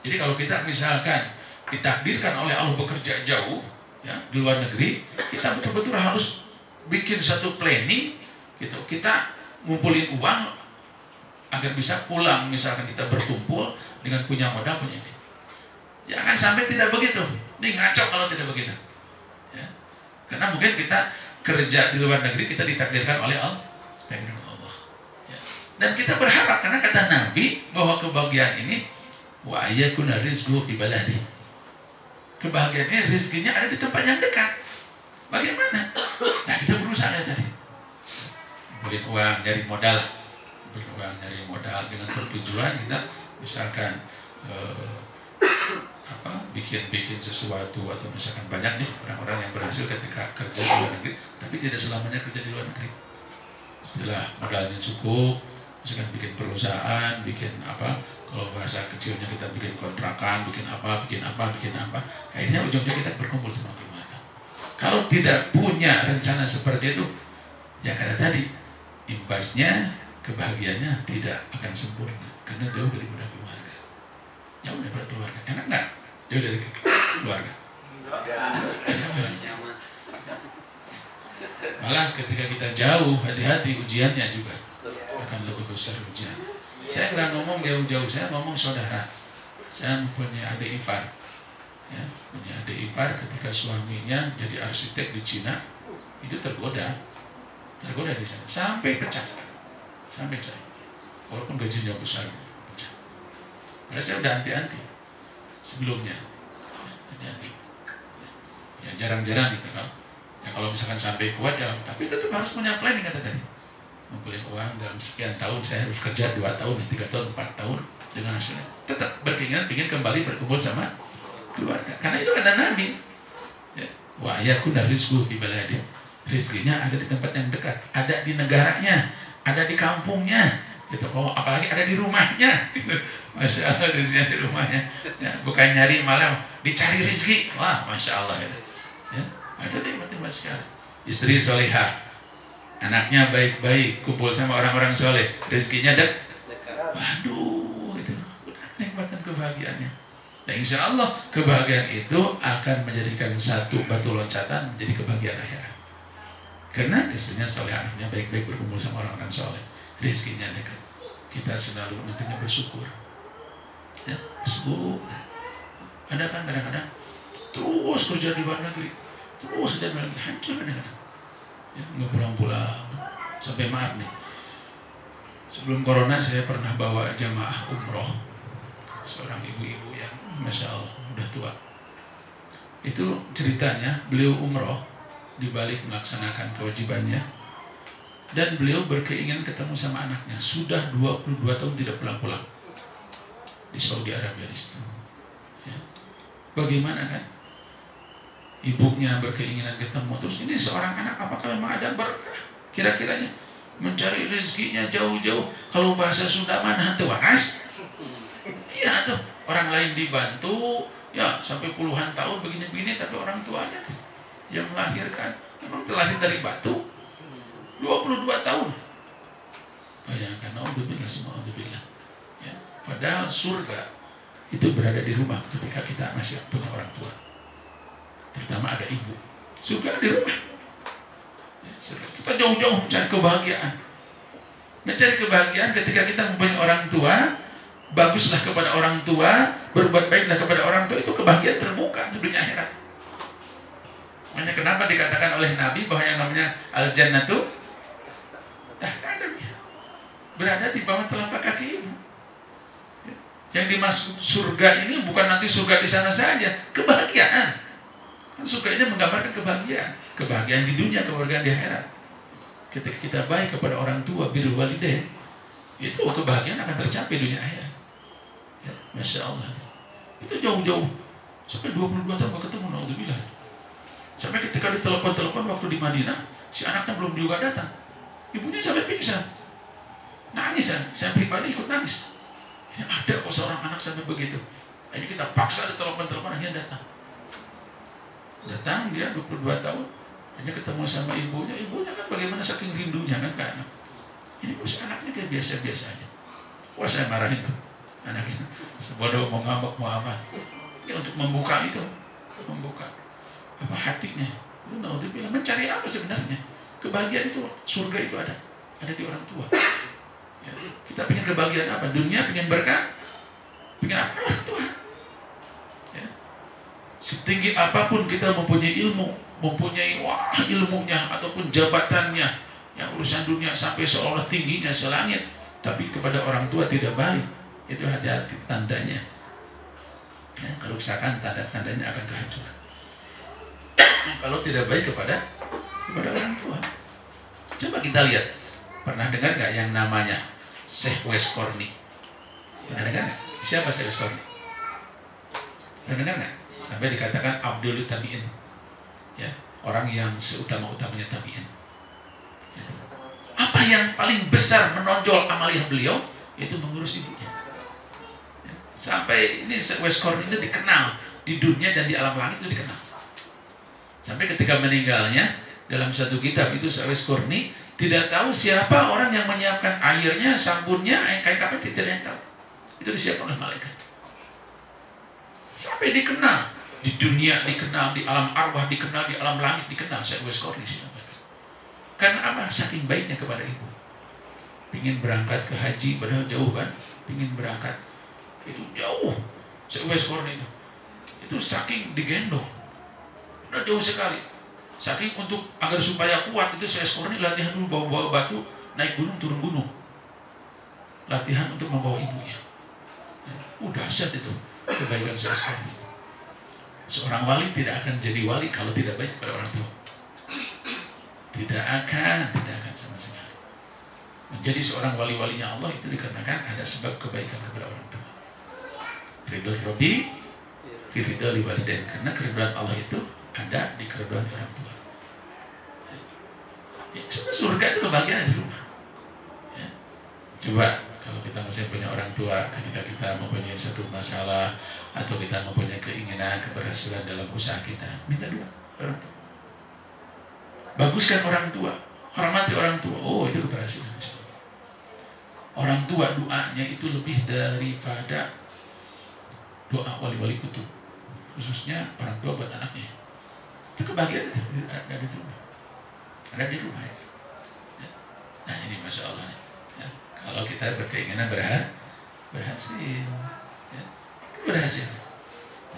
Speaker 1: Jadi kalau kita misalkan ditakdirkan oleh Allah bekerja jauh, ya di luar negeri, kita betul-betul harus bikin satu planning gitu. Kita ngumpulin uang agar bisa pulang, misalkan kita berkumpul dengan punya modal, punya ini. Jangan sampai tidak begitu. Ini ngaco kalau tidak begitu. Ya. Karena mungkin kita kerja di luar negeri, kita ditakdirkan oleh Allah. Ya. Dan kita berharap, karena kata Nabi bahwa kebahagiaan ini wa ayyakuna rizqu bi baladi. Kebahagiaan ini rizkinya ada di tempat yang dekat. Bagaimana? Nah, kita berusaha tadi. Beli uang dari modal, dengan bertujuan kita misalkan bikin sesuatu, atau misalkan banyak nih orang-orang yang berhasil ketika kerja di luar negeri, tapi tidak selamanya kerja di luar negeri. Setelah modalnya cukup, Misalkan bikin perusahaan, bikin apa, kalau bahasa kecilnya kita bikin kontrakan, bikin apa. Akhirnya ujungnya kita berkumpul sama keluarga. Kalau tidak punya rencana seperti itu, ya kata tadi, imbasnya kebahagiaannya tidak akan sempurna karena jauh dari keluarga. Jauh dari keluarga. Enak nggak? Jauh dari keluarga. Malah ketika kita jauh, hati-hati ujiannya juga akan lebih besar ujian. Saya nggak ngomong jauh-jauh, saya ngomong saudara. Saya punya adik ipar, ya, punya adik ipar ketika suaminya jadi arsitek di Cina, itu tergoda di sana, sampai pecah, walaupun gajinya besar, pecah. Karena saya udah anti sebelumnya, hati-hati. Ya jarang-jarang gitu kan. Ya kalau misalkan sampai kuat ya, tapi tetap harus punya planning kata tadi. Ngumpulin uang dalam sekian tahun, saya harus kerja 2 tahun, 3 tahun, 4 tahun dengan hasilnya. Tetap berkeinginan ingin kembali berkumpul sama keluarga. Karena itu kata Nabi. Ya, wa yakuna rizquhu fi baladi. Rizkinya ada di tempat yang dekat, ada di negaranya, ada di kampungnya. Gitu. Oh, apalagi ada di rumahnya. Masya Allah, rizkinya di rumahnya. Ya, bukan nyari malah dicari rizki. Wah, Masya Allah gitu. Ya, itu nikmat sekali. Istri solihah, anaknya baik-baik, kumpul sama orang-orang soleh, rezekinya dekat. Waduh, itu udah nikmatan kebahagiaannya. Nah, insya Allah kebahagiaan itu akan menjadikan satu batu loncatan menjadi kebahagiaan akhirat. Karena istrinya soleh, anaknya baik-baik, berkumpul sama orang-orang soleh, rezekinya dekat. Kita selalu nantinya bersyukur. Ya, bersyukur. Ada kan kadang-kadang terus kerja di luar negeri, terus saja lagi hancur kadang-kadang. Ya, nggak pulang-pulang. Sampai maaf nih, sebelum corona saya pernah bawa jamaah umroh, seorang ibu-ibu yang Masya Allah udah tua. Itu ceritanya, beliau umroh di balik melaksanakan kewajibannya, dan beliau berkeinginan ketemu sama anaknya. Sudah 22 tahun tidak pulang-pulang di Saudi Arabia di situ. Ya. Bagaimana kan? Ibunya berkeinginan ketemu, terus ini seorang anak apakah memang ada berkah? Kira-kiranya mencari rezekinya jauh-jauh. Kalau bahasa Sunda mana hantu waras? Iya tuh, orang lain dibantu, ya sampai puluhan tahun begini-begini, tapi orang tuanya yang melahirkan memang terlahir dari batu 22 tahun. Bayangkan, naudzubillah, semua naudzubillah. Ya, padahal surga itu berada di rumah ketika kita masih punya orang tua, terutama ada ibu. Surga di rumah. Ya, kita jauh-jauh mencari kebahagiaan. Mencari kebahagiaan ketika kita mempunyai orang tua, baguslah kepada orang tua, berbuat baiklah kepada orang tua, itu kebahagiaan terbuka di dunia akhirat. Makanya kenapa dikatakan oleh Nabi bahwa yang namanya al-jannatu tahta aqdamih, berada di bawah telapak kakimu. Yang dimaksud surga ini bukan nanti surga di sana saja, kebahagiaan. Kan surga ini menggambarkan kebahagiaan, kebahagiaan di dunia, kebahagiaan di akhirat. Ketika kita baik kepada orang tua, birrul walidain, itu kebahagiaan akan tercapai dunia akhirat. Ya, Masya Allah. Itu jauh-jauh sampai 22 tahun gak ketemu, naudzubillah. Sampai ketika ditelepon waktu di Madinah, si anaknya belum juga datang. Ibunya sampai pingsan, nangis ya. Saya pribadi ikut nangis. Ya, ada kok seorang anak sampai begitu. Akhirnya kita paksa ditelepon, akhirnya datang. Datang dia 22 tahun, hanya ketemu sama ibunya. Ibunya kan bagaimana saking rindunya kan ke anak. Ini si anaknya kayak biasa-biasa aja. Wah, saya marahin tuh anaknya. Bodoh, mau ngambek mau apa. Ya, untuk membuka itu, membuka apa hatinya. Lu naudzubillah, mencari apa sebenarnya? Kebahagiaan itu, surga itu ada di orang tua. Ya, kita pengen kebahagiaan apa? Dunia pengen berkah, pengen apa? Orang tua. Ya. Setinggi apapun kita mempunyai ilmu, mempunyai ilmunya ataupun jabatannya, yang urusan dunia sampai seolah tingginya selangit, tapi kepada orang tua tidak baik, itu hati-hati tandanya. Ya, kerusakan tanda-tandanya akan kehancuran. Kalau tidak baik kepada orang tua. Coba kita lihat, pernah dengar nggak yang namanya Syekh Uwais Qarni? Pernah dengar nggak? Siapa Syekh Uwais Qarni? Pernah dengar nggak? Sampai dikatakan Abdul Tabi'in, ya, orang yang seutama-utamanya tabi'in. Apa yang paling besar menonjol amalia beliau itu mengurus ibunya. Sampai ini Uwais Qarni itu dikenal di dunia dan di alam langit itu dikenal. Sampai ketika meninggalnya dalam satu kitab itu Uwais Qarni tidak tahu siapa orang yang menyiapkan airnya, sabunnya, kain kapan, tidak ada yang tahu. Itu disiapkan oleh malaikat. Sampai dikenal di dunia, dikenal di alam arwah, dikenal di alam langit, dikenal Uwais Qarni. Karena apa? Saking baiknya kepada ibu. Pingin berangkat ke haji, padahal jauh kan? Pingin berangkat itu jauh. Uwais Qarni itu saking digendong, udah jauh sekali. Saking untuk agar supaya kuat itu Uwais Qarni latihan dulu bawa batu, naik gunung turun gunung. Latihan untuk membawa ibunya. Udah dahsyat itu kebaikan Uwais Qarni. Seorang wali tidak akan jadi wali kalau tidak baik kepada orang tua. Tidak akan sama sekali. Menjadi seorang wali-walinya Allah itu dikarenakan ada sebab kebaikan kepada orang tua. Ridho Rabbi fi ridho li walidain, karena keridhaan Allah itu ada di keridhaan orang tua. Ya, surga itu kebahagiaan di rumah. Ya. Coba kalau kita masih punya orang tua, ketika kita mempunyai satu masalah atau kita mempunyai keinginan keberhasilan dalam usaha kita, minta doa orang tua. Baguskan orang tua, hormati orang tua. Oh, itu keberhasilan. Orang tua doanya itu lebih daripada doa wali-wali kutub, khususnya orang tua buat anaknya. Itu kebahagiaan ada di rumah, ada di rumah ya. Nah ini masya Allah ya. Kalau kita berkeinginan berhasil ya. Berhasil.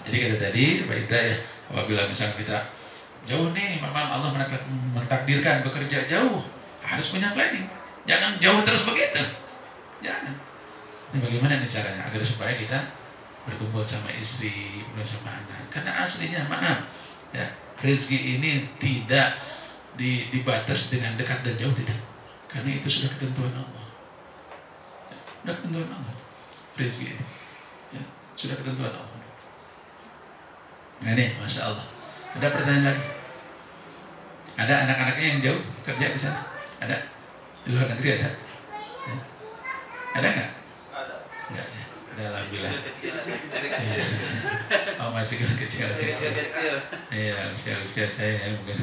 Speaker 1: Jadi kata tadi Pak Indra ya, apabila misalnya kita jauh nih, memang Allah mentakdirkan bekerja jauh, harus punya planning. Jangan jauh terus begitu. Jangan. Ini bagaimana nih caranya agar supaya kita berkumpul sama istri, berkumpul sama anak. Karena aslinya maaf ya, rezeki ini tidak dibatas dengan dekat dan jauh, tidak. Karena itu sudah ketentuan Allah. Ya, sudah ketentuan Allah. Rezeki ini ya, sudah ketentuan Allah. Nah ini masya Allah. Ada pertanyaan lagi? Ada anak-anaknya yang jauh kerja di sana? Ada? Di luar negeri ada? Ya. Ada nggak? Ada. Nggak ya. Ada, alhamdulillah. Ya. Oh masih kecil. Iya, usia saya ya mungkin.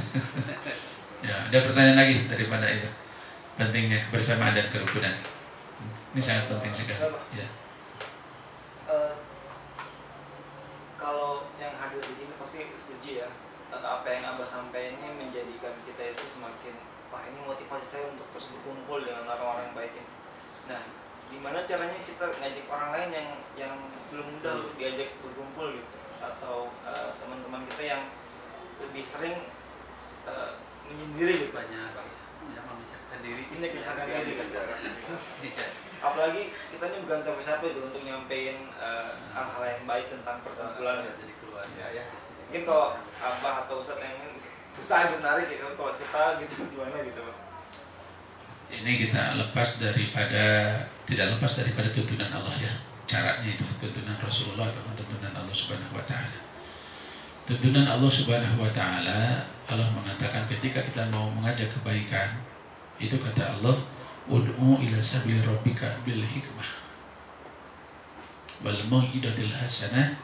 Speaker 1: Ya, ada pertanyaan lagi daripada itu? Pentingnya kebersamaan dan kerukunan. Ini sangat penting sekali. Ya.
Speaker 3: Kalau yang hadir di sini pasti setuju ya, apa yang Abah sampaikan ini menjadikan kita itu semakin, wah ini motivasi saya untuk terus berkumpul dengan orang-orang baik ini. Nah, gimana caranya kita ngajak orang lain yang belum mudah untuk diajak berkumpul gitu, atau teman-teman kita yang lebih sering menyendiri gitu. Banyak memisahkan diri. Apalagi kita ini bukan siapa-siapa itu untuk nyampein hal-hal yang baik tentang perkumpulan jadi keluarga ya. Mungkin kalau Abah atau Ustadz yang berusaha menarik gitu, kalau kita gitu gimana gitu Pak?
Speaker 1: Ini kita tidak lepas daripada tuntunan Allah ya. Caranya itu tuntunan Rasulullah atau tuntunan Allah Subhanahu wa taala. Tuntunan Allah Subhanahu wa taala, Allah mengatakan ketika kita mau mengajak kebaikan, itu kata Allah, ud'u ila sabili rabbika bil hikmah wal mau'izatil hasanah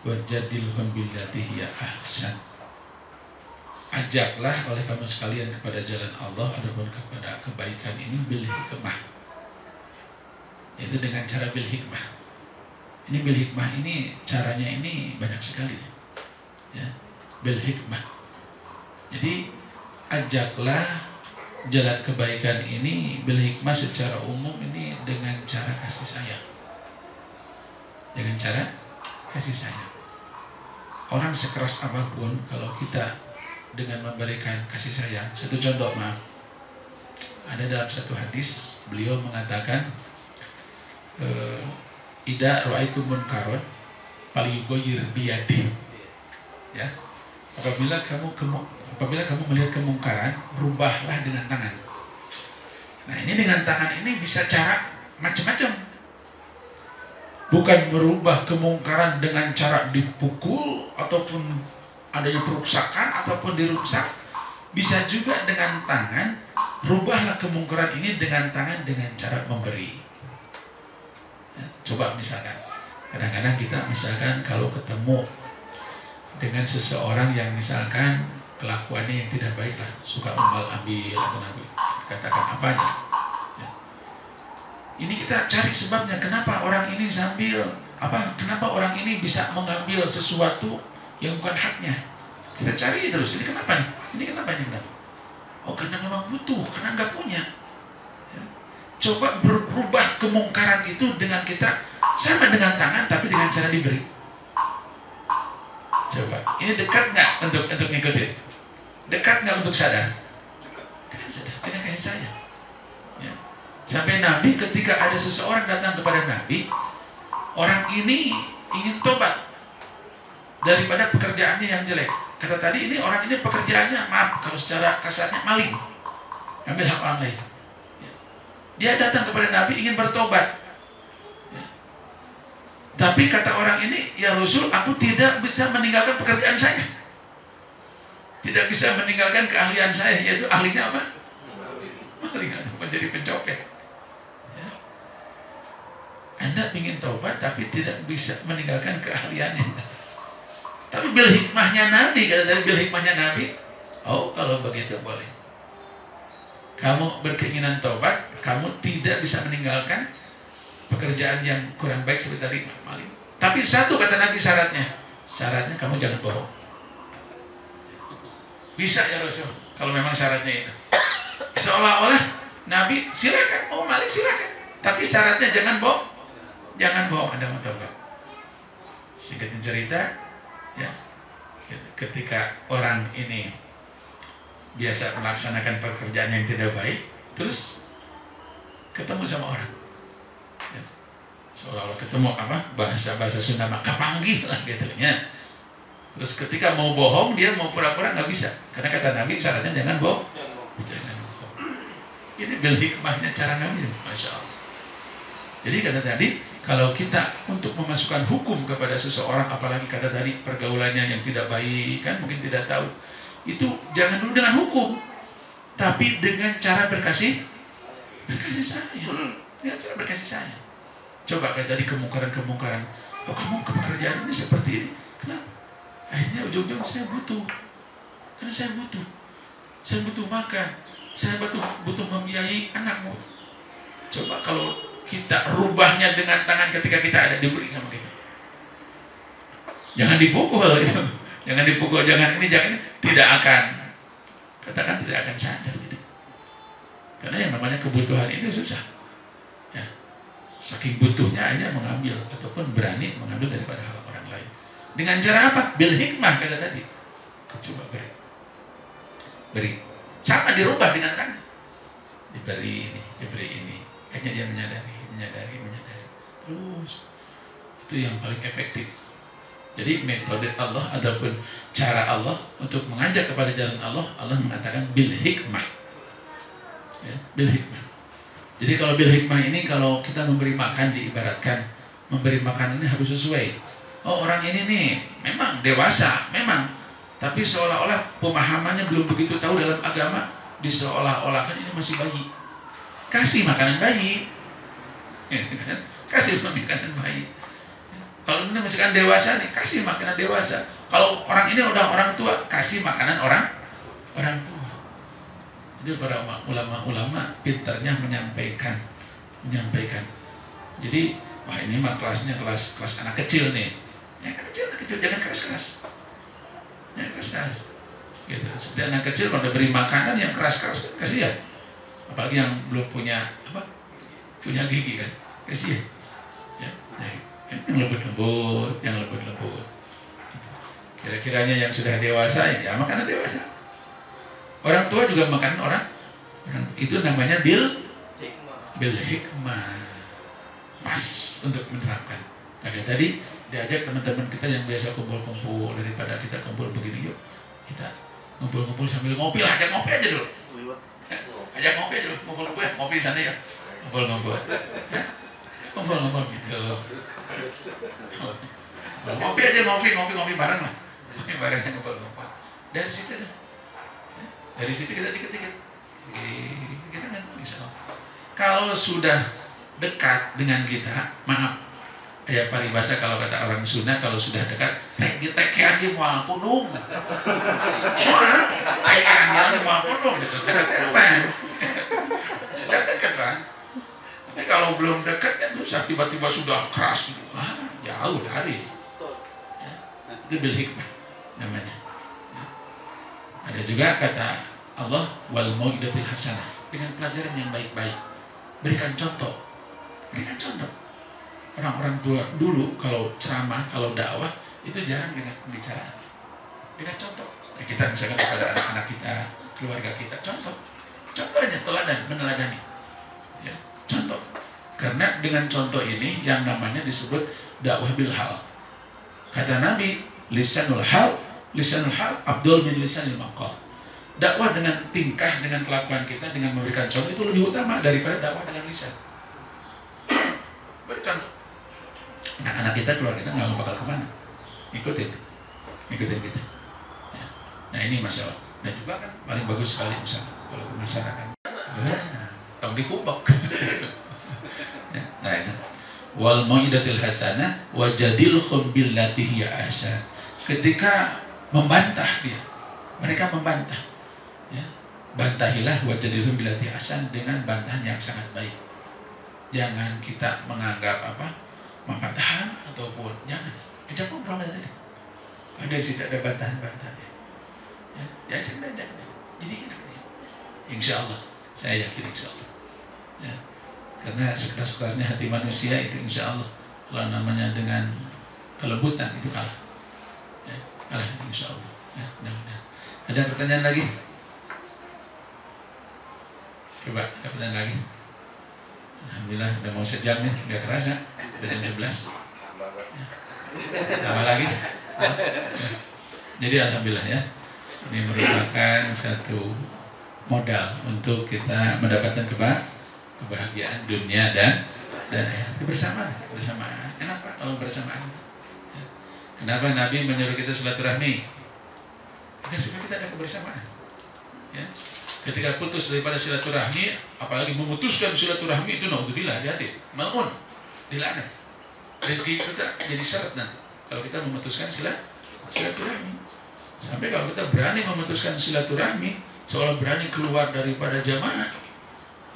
Speaker 1: wajadilhum billati hiya ahsan. Ajaklah oleh kamu sekalian kepada jalan Allah ataupun kepada kebaikan ini bil hikmah, yaitu dengan cara bil hikmah. Ini bil hikmah ini caranya ini banyak sekali ya, bil hikmah. Jadi ajaklah jalan kebaikan ini bil hikmah secara umum ini dengan cara kasih sayang. Dengan cara kasih sayang. Orang sekeras apapun, kalau kita dengan memberikan kasih sayang, satu contoh maaf, ada dalam satu hadis beliau mengatakan, ida ra'aitu munkaron falyughayyir biyadihi. Ya, apabila kamu melihat kemungkaran, rubahlah dengan tangan. Nah ini dengan tangan ini bisa cara macam-macam. Bukan merubah kemungkaran dengan cara dipukul ataupun adanya perusakan ataupun dirusak. Bisa juga dengan tangan rubahlah kemungkaran ini dengan tangan, dengan cara memberi. Ya, coba misalkan, kadang-kadang kita misalkan kalau ketemu dengan seseorang yang misalkan kelakuannya yang tidak baik lah, suka ambil atau katakan apanya. Ya. Ini kita cari sebabnya, kenapa orang ini kenapa orang ini bisa mengambil sesuatu yang bukan haknya. Kita cari terus, ini kenapa nih? Ini kenapa? Oh, karena memang butuh, karena nggak punya. Ya. Coba berubah kemungkaran itu dengan kita sama dengan tangan, tapi dengan cara diberi. Coba, ini dekat nggak untuk ngikutin? Dekat nggak untuk sadar? Dengan sadar, dengan kasih sayang. Ya. Sampai Nabi ketika ada seseorang datang kepada Nabi, orang ini ingin tobat daripada pekerjaannya yang jelek. Kata tadi ini orang ini pekerjaannya, maaf kalau secara kasarnya, maling, ambil hak orang lain. Ya. Dia datang kepada Nabi ingin bertobat. Ya. Tapi kata orang ini, ya Rasul, aku tidak bisa meninggalkan pekerjaan saya, tidak bisa meninggalkan keahlian saya, yaitu ahlinya apa? Maling atau menjadi pencopet. Ya. Anda ingin tobat tapi tidak bisa meninggalkan keahliannya. Tapi bil hikmahnya Nabi, kata tadi bil hikmahnya Nabi, oh kalau begitu boleh. Kamu berkeinginan tobat, kamu tidak bisa meninggalkan pekerjaan yang kurang baik seperti tadi maling. Tapi satu kata Nabi syaratnya kamu jangan bohong. Bisa ya Rasul, kalau memang syaratnya itu. Seolah-olah Nabi silakan mau maling silakan, tapi syaratnya jangan bohong Anda mau tobat. Singkatnya cerita. Ya, ketika orang ini biasa melaksanakan pekerjaan yang tidak baik, terus ketemu sama orang, ya, seolah-olah ketemu bahasa Sunda maka panggil lah gitunya. Terus ketika mau bohong, dia mau pura-pura nggak bisa, karena kata Nabi syaratnya jangan bohong. Ini bil hikmahnya cara Nabi, masya Allah. Jadi kata tadi, kalau kita untuk memasukkan hukum kepada seseorang, apalagi kata tadi pergaulannya yang tidak baik, kan mungkin tidak tahu, itu jangan dulu dengan hukum, tapi dengan cara berkasih sayang, dengan cara berkasih sayang. Coba kayak tadi kemungkaran, oh kamu pekerjaan ini seperti ini, kenapa? Akhirnya ujung-ujung saya butuh, karena saya butuh makan, saya butuh membiayai anakmu. Coba kalau kita rubahnya dengan tangan ketika kita ada diberi sama kita. Jangan dipukul gitu. Jangan dipukul, jangan ini. Tidak akan, katakan tidak akan sadar gitu. Karena yang namanya kebutuhan ini susah. Ya. Saking butuhnya hanya mengambil ataupun berani mengambil daripada hal orang lain. Dengan cara apa? Bil hikmah kata tadi. Coba beri. Sama dirubah dengan tangan. Diberi ini. Akhirnya dia menyadari. Terus itu yang paling efektif. Jadi metode Allah ataupun cara Allah untuk mengajak kepada jalan Allah mengatakan bil hikmah. Ya, bil hikmah. Jadi kalau bil hikmah ini, kalau kita memberi makan, diibaratkan memberi makan ini harus sesuai. Oh orang ini nih memang dewasa, memang, tapi seolah-olah pemahamannya belum begitu tahu dalam agama, diseolah-olahkan ini masih bayi. Kasih makanan bayi. Kasih makanan bayi. Kalau ini misalkan dewasa nih, kasih makanan dewasa. Kalau orang ini udah orang tua, kasih makanan orang tua. Itu para ulama-ulama pintarnya menyampaikan. Jadi, wah ini mah kelasnya kelas anak kecil nih. Anak kecil jangan keras-keras. Jangan keras-keras. Gitu. Setiap anak kecil kalau beri makanan yang keras-keras, kasihan. Apalagi yang belum punya gigi kan, kasihan. Ya, yang lembut-lembut. Kira-kiranya yang sudah dewasa ya makanan dewasa. Orang tua juga makan orang itu namanya bil hikmah. Pas untuk menerapkan. Kayak tadi diajak teman-teman kita yang biasa kumpul-kumpul, daripada kita kumpul begini, yuk kita ngumpul-ngumpul sambil ngopi lah, ajak ngopi aja dulu. Ajak ngopi aja dulu, ngopi di sana ya. Ngumpul-ngumpul gitu. Ngopi aja, ngopi bareng lah. Ngopi bareng ngumpul-ngumpul. Dari situ kita dikit-dikit Kita nggak tahu insya Allah. Kalau sudah dekat dengan kita, maaf, ya paribasa kalau kata orang Sunda, kalau sudah dekat, ditekean dia mau punung, tekean dia mau punung gitu, dekat sudah dekat kan. Tapi kalau belum dekat kan susah, tiba-tiba sudah keras gitu, jauh lari. Ya, itu bil hikmah namanya. Ya. Ada juga kata Allah, wal mau'idatil hasanah, dengan pelajaran yang baik-baik. Berikan contoh. Berikan contoh. Orang-orang tua dulu kalau ceramah, kalau dakwah itu jarang dengan pembicaraan. Dengan contoh. Nah, kita misalkan kepada anak-anak kita, keluarga kita, contoh. Contohnya teladan, meneladani. Ya, contoh. Karena dengan contoh ini yang namanya disebut dakwah bil hal. Kata Nabi, lisanul hal afdal min lisanil maqal. Dakwah dengan tingkah, dengan kelakuan kita, dengan memberikan contoh itu lebih utama daripada dakwah dengan lisan. Beri contoh. Nah, anak kita, keluar kita nggak bakal kemana? Ikutin kita. Ya. Nah ini masalah. Dan juga kan paling bagus sekali misalnya kalau ke masyarakat. Tong dikubok. Ya, nah itu. Wal mau'idatil hasanah wajadilhum billati hiya ahsan. Ketika membantah dia, mereka membantah. Ya, bantahilah wajadilhum billati ahsan dengan bantahan yang sangat baik. Jangan kita menganggap mempatahan ataupun jangan. Ajak ngobrol aja tadi. Ada di situ ada bantahan-bantahannya. Ya, jangan. Jadi enak ya. Insya Allah, saya yakin insya Allah. Ya. Karena sekeras-kerasnya hati manusia itu insya Allah kalau namanya dengan kelembutan itu kalah. Ya, kalah insya Allah. Ya, mudah-mudahan. Ada pertanyaan lagi? Coba, ada pertanyaan lagi? Alhamdulillah udah mau sejam nih, nggak kerasa, udah jam 11. Ya. Tambah lagi. Ya. Jadi alhamdulillah ya, ini merupakan satu modal untuk kita mendapatkan kebahagiaan dunia dan akhirat. Kebersamaan. Enak Pak kalau bersamaan. Ya. Kenapa Nabi menyuruh kita silaturahmi? Karena supaya kita ada kebersamaan. Ya. Ketika putus daripada silaturahmi, apalagi memutuskan silaturahmi itu naudzubillah, hati-hati, mal'un, dilaknat. Rezeki kita jadi syarat nanti kalau kita memutuskan silaturahmi. Sampai kalau kita berani memutuskan silaturahmi, seolah berani keluar daripada jamaah,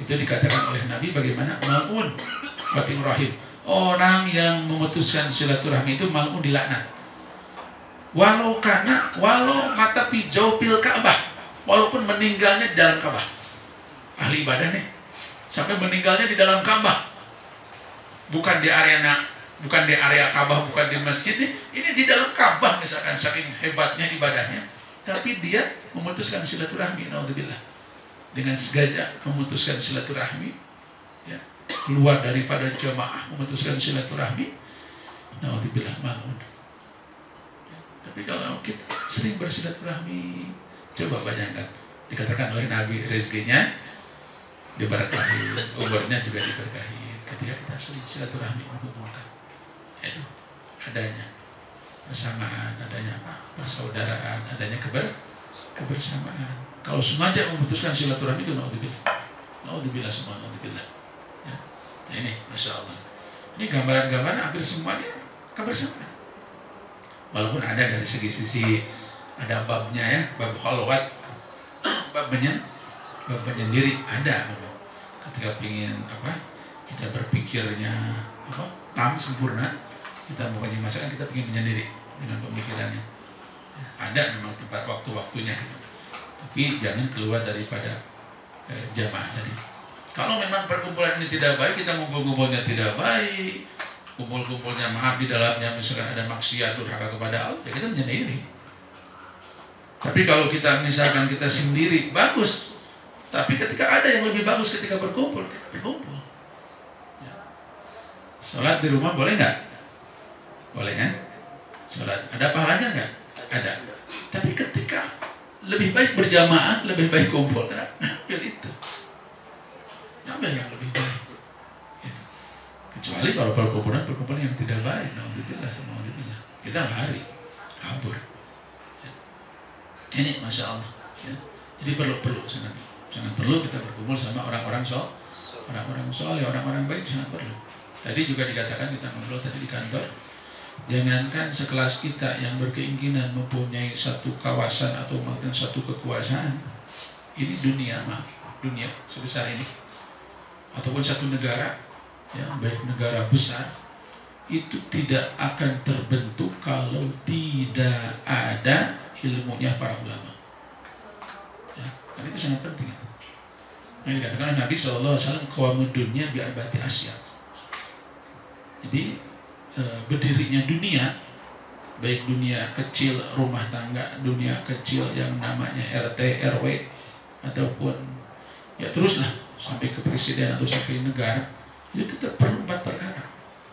Speaker 1: itu dikatakan oleh Nabi bagaimana? Mal'un watim rahim. Orang yang memutuskan silaturahmi itu mal'un, dilaknat. Walau mata pijau pil Ka'bah. Walaupun meninggalnya di dalam Ka'bah, ahli ibadah nih, sampai meninggalnya di dalam Ka'bah, bukan di area Ka'bah, bukan di masjid nih, ini di dalam Ka'bah misalkan, saking hebatnya ibadahnya, tapi dia memutuskan silaturahmi, naudzubillah, dengan sengaja memutuskan silaturahmi, ya, keluar daripada jamaah, memutuskan silaturahmi, naudzubillah, mal'un. Ya, tapi kalau kita sering bersilaturahmi, coba bayangkan, dikatakan oleh Nabi rezekinya diberkahi, umurnya juga diberkahi. Ketika kita sering silaturahmi menghubungkan, itu adanya persamaan, adanya persaudaraan, adanya kebersamaan. Kalau sengaja memutuskan silaturahmi itu naudzubillah semua naudzubillah. Ya. Nah ini, masya Allah. Ini gambaran-gambaran hampir semuanya kebersamaan. Walaupun ada dari sisi ada babnya ya, bab khalwat, bab menyendiri ada. Ketika ingin kita berpikirnya sempurna, kita bukannya masalah, kita ingin menyendiri dengan pemikirannya. Ya, ada memang tempat waktu-waktunya gitu. Tapi jangan keluar daripada jamaah tadi. Kalau memang perkumpulan ini tidak baik, kita ngumpul-ngumpulnya tidak baik, kumpul-kumpulnya maaf di dalamnya misalkan ada maksiat durhaka kepada Allah, ya kita menyendiri. Tapi kalau kita misalkan kita sendiri bagus, tapi ketika ada yang lebih bagus ketika berkumpul, kita berkumpul. Ya. Sholat di rumah boleh nggak? Boleh kan? Sholat ada pahalanya nggak? Ada. Tapi ketika lebih baik berjamaah, lebih baik kumpul, ambil itu. Ambil yang lebih baik. Ya. Kecuali kalau perkumpulan yang tidak baik, naudzubillah, kita lari, kabur. Ini masya Allah, ya. Jadi perlu sangat Sangat perlu kita berkumpul sama orang-orang soleh, orang-orang baik, sangat perlu. Tadi juga dikatakan, kita ngobrol tadi di kantor, jangankan sekelas kita yang berkeinginan mempunyai satu kawasan atau mungkin satu kekuasaan, ini dunia sebesar ini, ataupun satu negara, ya, baik negara besar, itu tidak akan terbentuk kalau tidak ada ilmunya para ulama. Ya, karena itu sangat penting. Yang dikatakan Nabi SAW, qawamud dunya bi arba'ati asya. Jadi berdirinya dunia, baik dunia kecil rumah tangga, dunia kecil yang namanya RT RW, ataupun ya teruslah sampai ke presiden atau sampai negara, itu tetap perlu 4 perkara.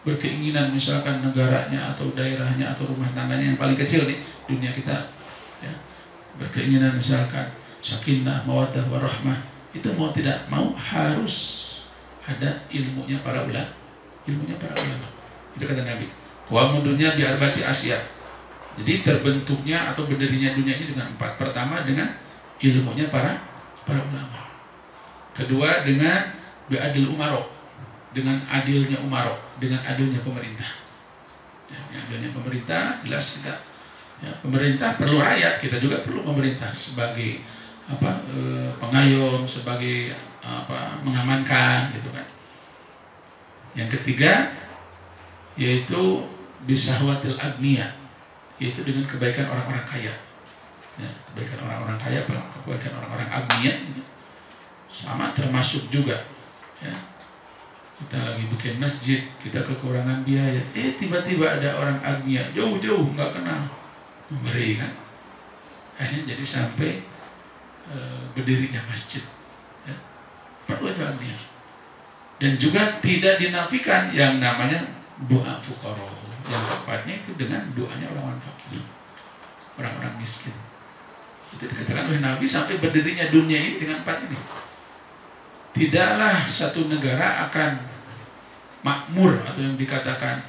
Speaker 1: Berkeinginan misalkan negaranya atau daerahnya atau rumah tangganya yang paling kecil nih dunia kita, ya, berkeinginan misalkan sakinah, mawaddah, warahmah, itu mau tidak mau harus ada ilmunya para ulama. Itu kata Nabi. Qawamud dunya bi arba'ati asya. Jadi terbentuknya atau berdirinya dunia ini dengan 4. Pertama dengan ilmunya para ulama. Kedua dengan bi'adil umaro, dengan adilnya umaro, dengan adilnya pemerintah. Ya, adilnya pemerintah jelas kita. Ya, pemerintah perlu rakyat, kita juga perlu pemerintah sebagai pengayom, sebagai mengamankan gitu kan. Yang ketiga yaitu bisahwatil agniya, yaitu dengan kebaikan orang-orang kaya. Ya, kebaikan orang-orang kaya, kebaikan orang-orang agniya sama termasuk juga, ya. Kita lagi bikin masjid, kita kekurangan biaya, tiba-tiba ada orang agniya jauh-jauh nggak kenal, memberi kan, akhirnya jadi sampai berdirinya masjid, ya. Perlu itu agniya. Dan juga tidak dinafikan yang namanya doa fuqara, yang tepatnya itu dengan doanya orang-orang fakir, orang-orang miskin. Itu dikatakan oleh Nabi sampai berdirinya dunia ini dengan 4 ini. Tidaklah satu negara akan makmur atau yang dikatakan,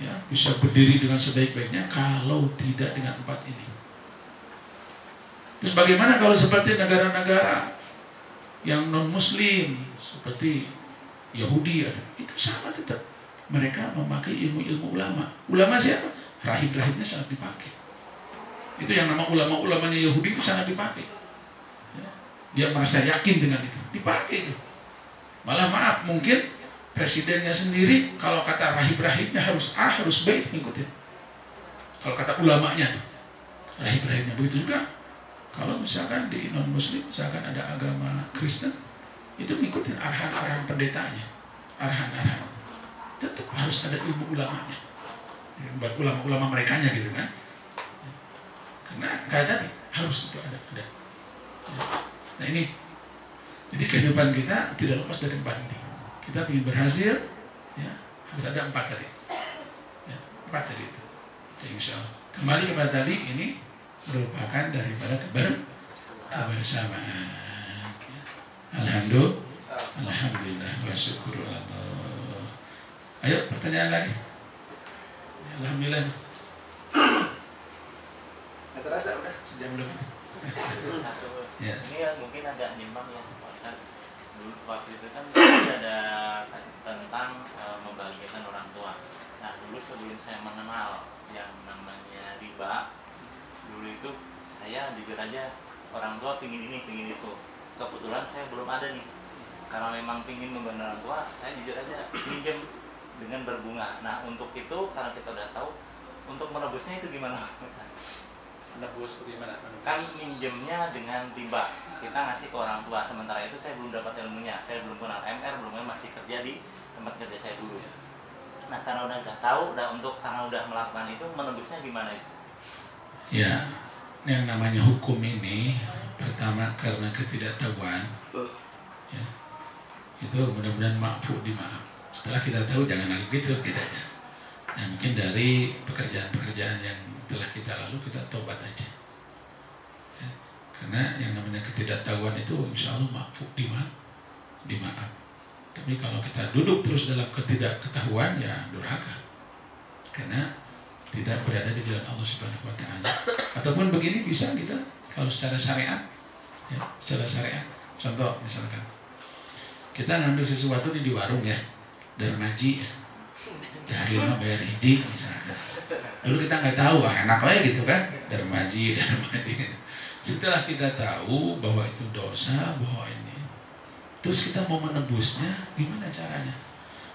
Speaker 1: ya, bisa berdiri dengan sebaik-baiknya kalau tidak dengan 4 ini. Terus bagaimana kalau seperti negara-negara yang non-muslim seperti Yahudi, itu sama tetap. Mereka memakai ilmu-ilmu ulama. Ulama siapa? Rahib-rahibnya sangat dipakai. Itu yang nama ulama-ulamanya Yahudi itu sangat dipakai. Ya. Dia merasa yakin dengan itu, dipakai itu. Malah maaf, mungkin presidennya sendiri kalau kata rahib-rahibnya harus B ngikutin. Kalau kata ulamanya, rahib-rahibnya begitu juga. Kalau misalkan di non-muslim, misalkan ada agama Kristen, itu ngikutin arahan-arahan pendetanya, arahan-arahan. Tetap harus ada ilmu ulamanya, buat ulama-ulama merekanya gitu kan. Karena kayak tadi harus itu ada. Nah ini, jadi kehidupan kita tidak lepas dari 4 ini. Kita ingin berhasil, ya, harus ada 4 tadi, ya, 4 tadi itu. Jadi insya Allah kembali kepada tadi, ini merupakan daripada kebersamaan. Alhamdulillah wa syukurullah. Ayo pertanyaan lagi. Alhamdulillah. Nggak terasa udah sejam lebih.
Speaker 4: Ya. Ini ya mungkin agak nyimbang ya, Pak. Dulu waktu itu kan ada tentang membahagiakan orang tua. Nah dulu sebelum saya mengenal yang namanya riba, dulu itu saya jujur aja orang tua pingin ini pingin itu. Kebetulan saya belum ada nih, karena memang pingin membantu orang tua, saya jujur aja pinjam dengan berbunga. Nah untuk itu karena kita udah tahu, untuk menebusnya itu gimana?
Speaker 1: Menebus bagaimana?
Speaker 4: Kan minjemnya dengan riba, kita ngasih ke orang tua, sementara itu saya belum dapat ilmunya, saya belum kenal MR, masih kerja di tempat kerja saya dulu. Nah karena udah tahu, karena udah melakukan itu, menebusnya gimana itu?
Speaker 1: Ya, yang namanya hukum ini pertama karena ketidaktahuan, ya, itu mudah-mudahan dimaaf. Setelah kita tahu jangan lagi gitu kitanya. Nah mungkin dari pekerjaan-pekerjaan yang telah kita lalu kita tobat aja, ya. Karena yang namanya ketidaktahuan itu insya Allah dimaaf. Tapi kalau kita duduk terus dalam ketidakketahuan, ya durhaka, karena tidak berada di jalan Allah Subhanahu wa Ta'ala. Ataupun begini bisa kita, kalau secara syariat, ya, secara syariat, Contoh misalkan kita ngambil sesuatu di warung ya, darmaji ya, dari 5 bayar hiji misalkan. Dulu kita nggak tahu, enak aja gitu kan, darmaji. Setelah kita tahu bahwa itu dosa, bahwa ini, terus kita mau menebusnya, gimana caranya?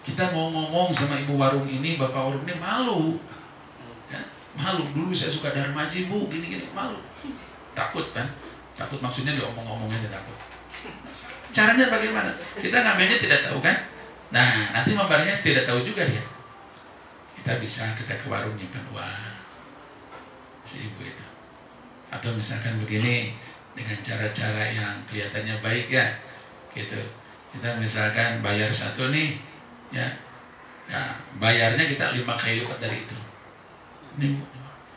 Speaker 1: Kita mau ngomong sama ibu warung ini, bapak warung ini malu, ya, malu. Dulu saya suka darmaji bu, gini-gini, malu, takut kan? Takut maksudnya diomong-omongnya takut. Caranya bagaimana? Kita ngambilnya tidak tahu kan? Nah, nanti membarnya tidak tahu juga dia. Kita ke warung nyimpan uang si ibu itu. Atau misalkan begini, dengan cara-cara yang kelihatannya baik ya, gitu. Kita misalkan bayar satu nih, ya, nah, bayarnya kita 5 kali lipat dari itu.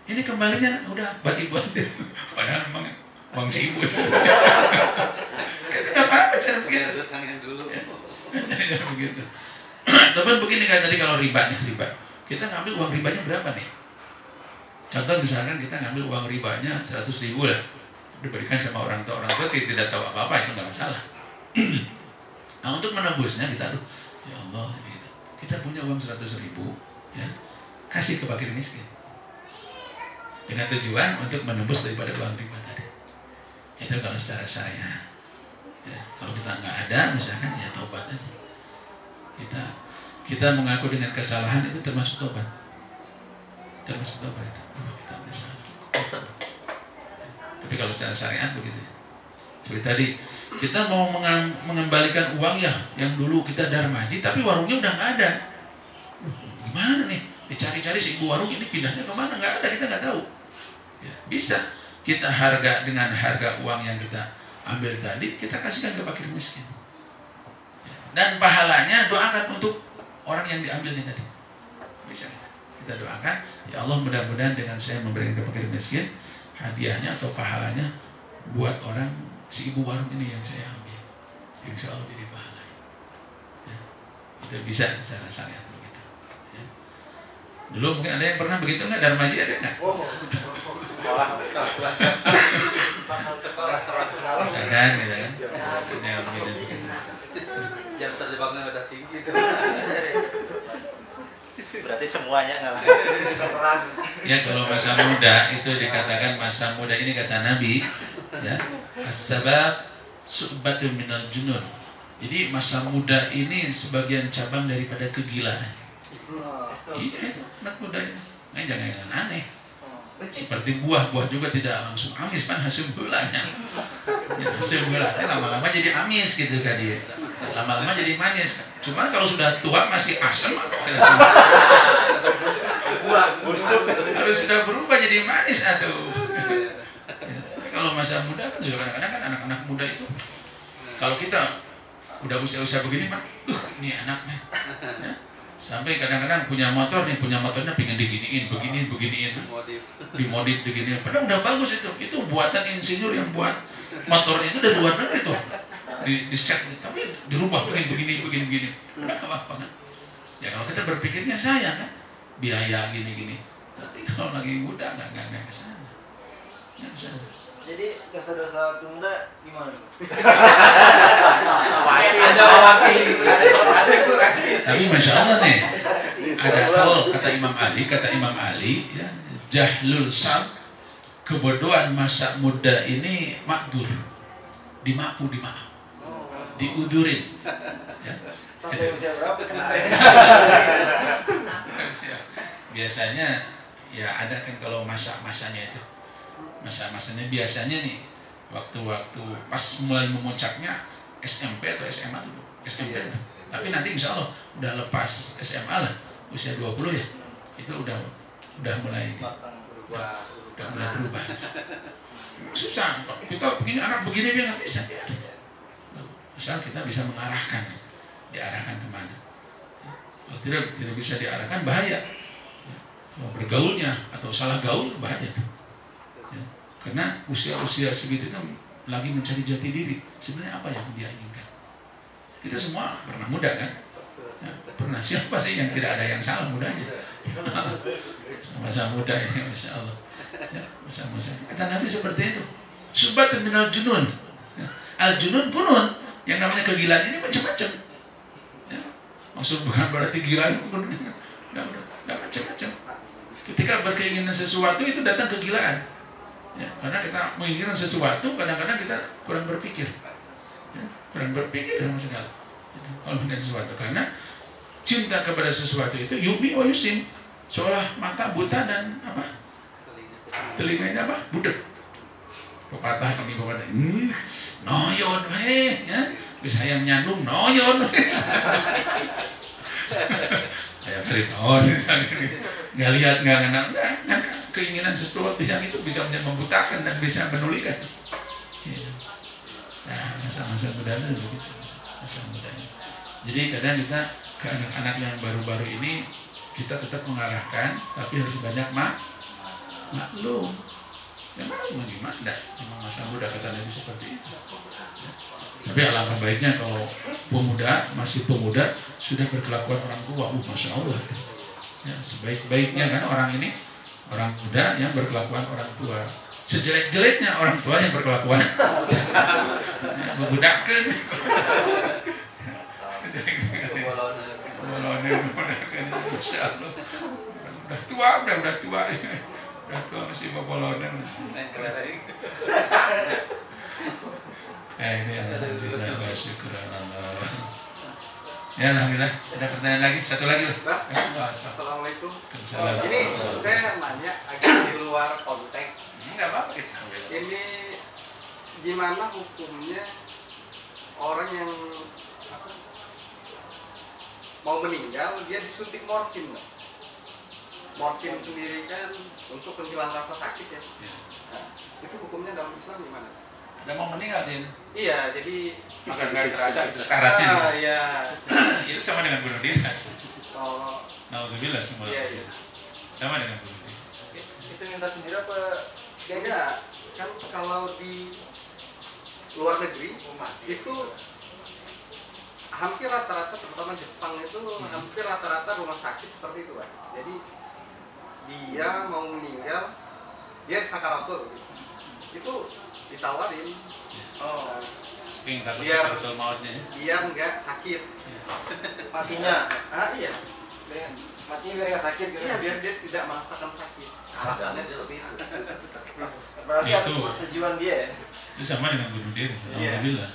Speaker 1: Ini kembalinya udah buat ibu antir. Padahal memang uang si ibu. Nggak apa-apa cara begitu. Begitu. Tapi begini kan tadi kalau riba nih, riba. Kita ngambil uang ribanya berapa nih? Contoh misalkan kita ngambil uang ribanya 100.000 lah, diberikan sama orang tua tidak tahu apa-apa, itu nggak masalah. Nah untuk menebusnya kita ya Allah, gitu. Kita punya uang 100.000, ya, kasih ke fakir miskin dengan tujuan untuk menebus daripada uang riba tadi. Itu kalau secara syariah. Ya, kalau kita nggak ada, misalkan ya taubat aja. Kita mengaku dengan kesalahan itu termasuk taubat. Termasuk taubat itu. Kita tapi kalau secara syariat begitu. Seperti tadi, kita mau mengembalikan uang ya yang dulu kita darmaji, tapi warungnya udah nggak ada. Gimana nih? Dicari-cari si ibu warung ini pindahnya kemana? Nggak ada, kita nggak tahu. Ya, bisa kita harga dengan harga uang yang kita ambil tadi, kita kasihkan ke fakir miskin. Dan pahalanya doakan untuk orang yang diambilnya tadi. Bisa kita doakan, ya Allah mudah-mudahan dengan saya memberikan ke fakir miskin, hadiahnya atau pahalanya buat orang si ibu warung ini yang saya ambil. Insya Allah jadi pahala. Ya, itu bisa secara syariat begitu. Ya. Dulu mungkin ada yang pernah begitu nggak? Darmaji ada nggak? Misalkan gitu kan?
Speaker 3: Yang terjebaknya udah tinggi itu.
Speaker 4: Berarti semuanya nggak.
Speaker 1: Ya kalau masa muda itu dikatakan masa muda ini kata Nabi, ya, as-sabab su'batun minal junun. Jadi masa muda ini sebagian cabang daripada kegilaan. Iya, anak muda ini. Nah, jangan aneh. Seperti buah juga tidak langsung amis kan hasil bulannya. Ya, hasil bulannya lama-lama jadi amis gitu kan dia. Lama-lama jadi manis. Cuma kalau sudah tua masih asam. Buah busuk harus sudah berubah jadi manis atau. Kalau masa muda kan juga kadang-kadang kan anak-anak muda itu kalau kita udah usia-usia begini Pak, ini anaknya. Ya. Sampai kadang-kadang punya motornya pengen diginiin, beginiin, dimodif begini. Padahal udah bagus itu buatan insinyur yang buat motornya itu udah luar negeri tuh, di set, tapi dirubah begini. Udah apa kan? Ya kalau kita berpikirnya sayang kan, biaya gini. Tapi kalau lagi muda nggak kesana.
Speaker 3: Jadi dosa-dosa waktu muda gimana?
Speaker 1: Tapi masya Allah nih, ada kata Imam Ali, ya, jahlul sab, kebodohan masa muda ini makdur, dimaaf, diudurin. Ya.
Speaker 3: Sampai usia berapa kemarin?
Speaker 1: Biasanya ya ada kan kalau masa-masanya itu. Masa-masanya biasanya nih waktu-waktu pas mulai memuncaknya SMP atau SMA tuh SMP. Tapi nanti insya Allah udah lepas SMA lah, usia 20 ya, itu udah mulai berubah. Susah, kita begini anak begini dia nggak bisa. Asal kita bisa diarahkan kemana. Kalau tidak bisa diarahkan bahaya. Kalau bergaulnya atau salah gaul bahaya tuh. Karena usia segitu itu lagi mencari jati diri. Sebenarnya apa yang dia inginkan? Kita semua pernah muda kan? Ya, pernah. Siapa sih yang tidak ada yang salah mudanya? Masa muda ini, masya Allah. Ya, masa. Kata Nabi seperti itu. Subatun minal junun. Ya, Al-junun bunun, yang namanya kegilaan ini macam-macam. Ya. Maksud bukan berarti gila, enggak macam-macam. Ketika berkeinginan sesuatu itu datang kegilaan. Ya, karena kita menginginkan sesuatu, kadang-kadang kita kurang berpikir. Ya, kurang berpikir sama sekali. Kalau menginginkan sesuatu, karena cinta kepada sesuatu itu yubi wa yusim, seolah mata buta dan apa? Telinganya apa? Budek. Pepatah ini, noyon ya. Bisa yang nyandung noyon. Kayak Firdaus nggak lihat, nggak kenal, keinginan sesuatu yang itu bisa membutakan dan bisa menulikan. Ya. Nah, masa-masa mudanya begitu, masa mudanya. Jadi kadang kita ke anak-anak yang baru-baru ini kita tetap mengarahkan, tapi harus banyak maklum. Ya maklum gimana? Memang masa muda kata Nabi seperti itu. Ya. Tapi alangkah baiknya kalau masih pemuda sudah berkelakuan orang tua, masya Allah. Ya, sebaik-baiknya kan orang muda yang berkelakuan orang tua. Sejelek-jeleknya orang tua yang berkelakuan ya, menggunakan. Masya Allah. Udah tua masih bobolonan. Ini alhamdulillah, syukuranallah. Ya alhamdulillah. Ada pertanyaan lagi? Satu lagi loh.
Speaker 5: Assalamualaikum. Ini saya nanya agak di luar konteks.
Speaker 1: Enggak apa-apa kita.
Speaker 5: Ini gimana hukumnya orang yang mau meninggal dia disuntik morfin, Pak? Morfin sendiri kan untuk penghilang rasa sakit ya. Nah, itu hukumnya dalam Islam gimana?
Speaker 1: Udah mau meninggal dia?
Speaker 5: Iya, jadi
Speaker 1: agar nggak terasa sekaratnya.
Speaker 5: Iya.
Speaker 1: Itu sama dengan bunuh diri kan?
Speaker 5: Oh.
Speaker 1: Naudzubillah semua.
Speaker 5: Iya.
Speaker 1: Sama dengan bunuh diri.
Speaker 3: Itu minta sendiri apa?
Speaker 5: Enggak. Kan kalau di luar negeri itu hampir rata-rata, terutama Jepang itu hampir rata-rata rumah sakit seperti itu, Pak. Jadi dia mau meninggal, dia sakaratul itu ditawarin
Speaker 1: biar mautnya,
Speaker 5: biar nggak sakit
Speaker 3: matinya.
Speaker 5: Iya,
Speaker 3: Matinya biar nggak sakit gitu.
Speaker 5: Iya, biar dia tidak merasakan sakit. Alasannya seperti itu.
Speaker 3: Berarti
Speaker 1: itu,
Speaker 3: atas persetujuan dia ya?
Speaker 1: Itu sama dengan bunuh diri. Alhamdulillah.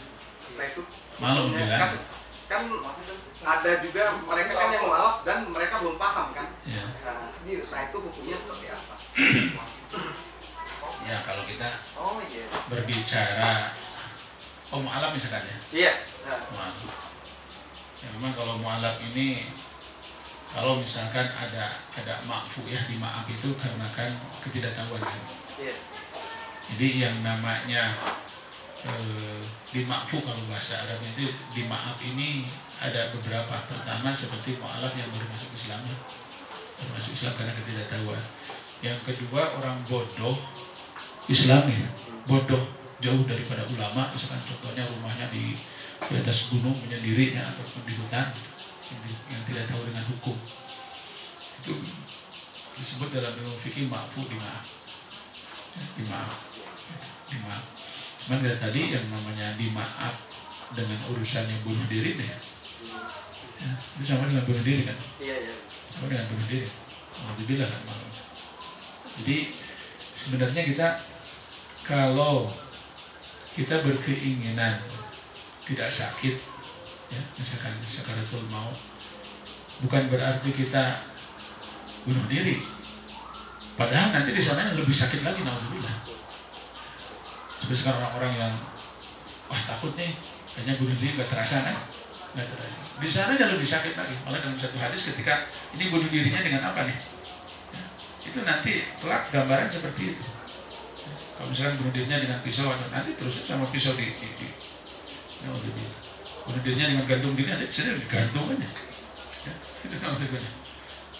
Speaker 5: Nah itu
Speaker 1: malu bilang.
Speaker 5: Kan ada juga mereka kan yang malas dan mereka belum paham kan.
Speaker 1: Ya.
Speaker 5: Nah itu hukumnya seperti apa?
Speaker 1: Ya kalau kita
Speaker 5: iya.
Speaker 1: berbicara mu'alaf misalkan ya.
Speaker 5: Iya.
Speaker 1: Mu'alaf. Ya memang kalau mu'alaf ini kalau misalkan ada ma'fu ya, di maaf itu karena kan ketidaktahuan kan.
Speaker 5: Iya.
Speaker 1: Jadi yang namanya di ma'fu kalau bahasa Arab itu di maaf ini ada beberapa. Pertama seperti mu'alaf yang baru masuk Islam ya. Baru masuk Islam karena ketidaktahuan. Yang kedua orang bodoh Islami, bodoh jauh daripada ulama, misalkan contohnya rumahnya di atas gunung menyendirinya ataupun di hutan yang tidak tahu dengan hukum, itu disebut dalam ilmu fikih ma'fu di maaf. Cuman dari tadi yang namanya di maaf dengan urusannya bunuh diri nih, ya, itu sama dengan bunuh diri kan?
Speaker 5: Iya.
Speaker 1: Sama dengan bunuh diri. Alhamdulillah kan malam. Jadi sebenarnya kita kalau kita berkeinginan tidak sakit, ya, misalkan sakaratul maut, bukan berarti kita bunuh diri. Padahal nanti di sana lebih sakit lagi, naudzubillah. Seperti sekarang orang-orang yang takut nih, kayaknya bunuh diri nggak terasa kan? Nggak terasa. Di sana lebih sakit lagi. Malah dalam satu hadis ketika ini bunuh dirinya dengan apa nih? Ya, itu nanti kelak gambaran seperti itu. Kalau misalkan bunuh dirinya dengan pisau, nanti terus sama pisau bunuh dirinya dengan gantung diri, nanti bisa digantung aja. Ya,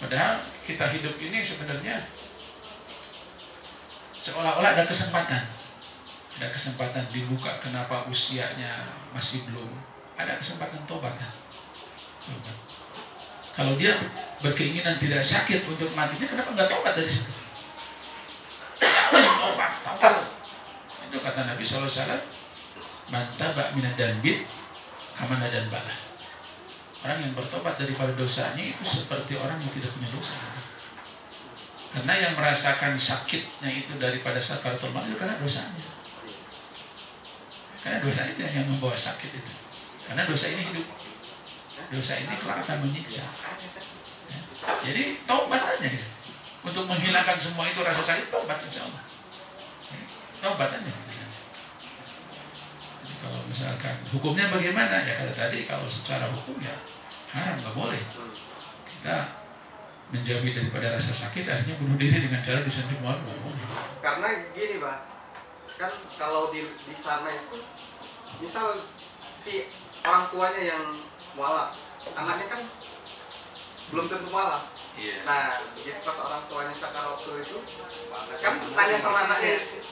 Speaker 1: padahal kita hidup ini sebenarnya seolah-olah ada kesempatan dibuka. Kenapa usianya masih belum ada kesempatan tobat kan? Kalau dia berkeinginan tidak sakit untuk matinya, kenapa nggak tobat dari situ? Tobat. Itu kata Nabi SAW. mantaba minad danbin kamana dan bala. Orang yang bertobat daripada dosanya itu seperti orang yang tidak punya dosa. Karena yang merasakan sakitnya itu daripada sakaratul maut itu karena dosanya. Karena dosa itu yang membawa sakit itu. Karena dosa ini hidup. Dosa ini kelak akan menyiksa. Ya. Jadi taubat aja ya. Untuk menghilangkan semua itu rasa sakit, taubat insya Allah. Ya. Taubat aja. Jadi kalau misalkan hukumnya bagaimana? Ya kata tadi, kalau secara hukum ya haram, nggak boleh. Kita menjauhi daripada rasa sakit, akhirnya bunuh diri dengan cara disuntik maut, nggak boleh.
Speaker 5: Karena gini Pak, kan kalau di sana itu misal si orang tuanya yang mualaf, anaknya kan belum tentu mualaf. Nah begitu pas orang tuanya sakaratul itu kan tanya sama anaknya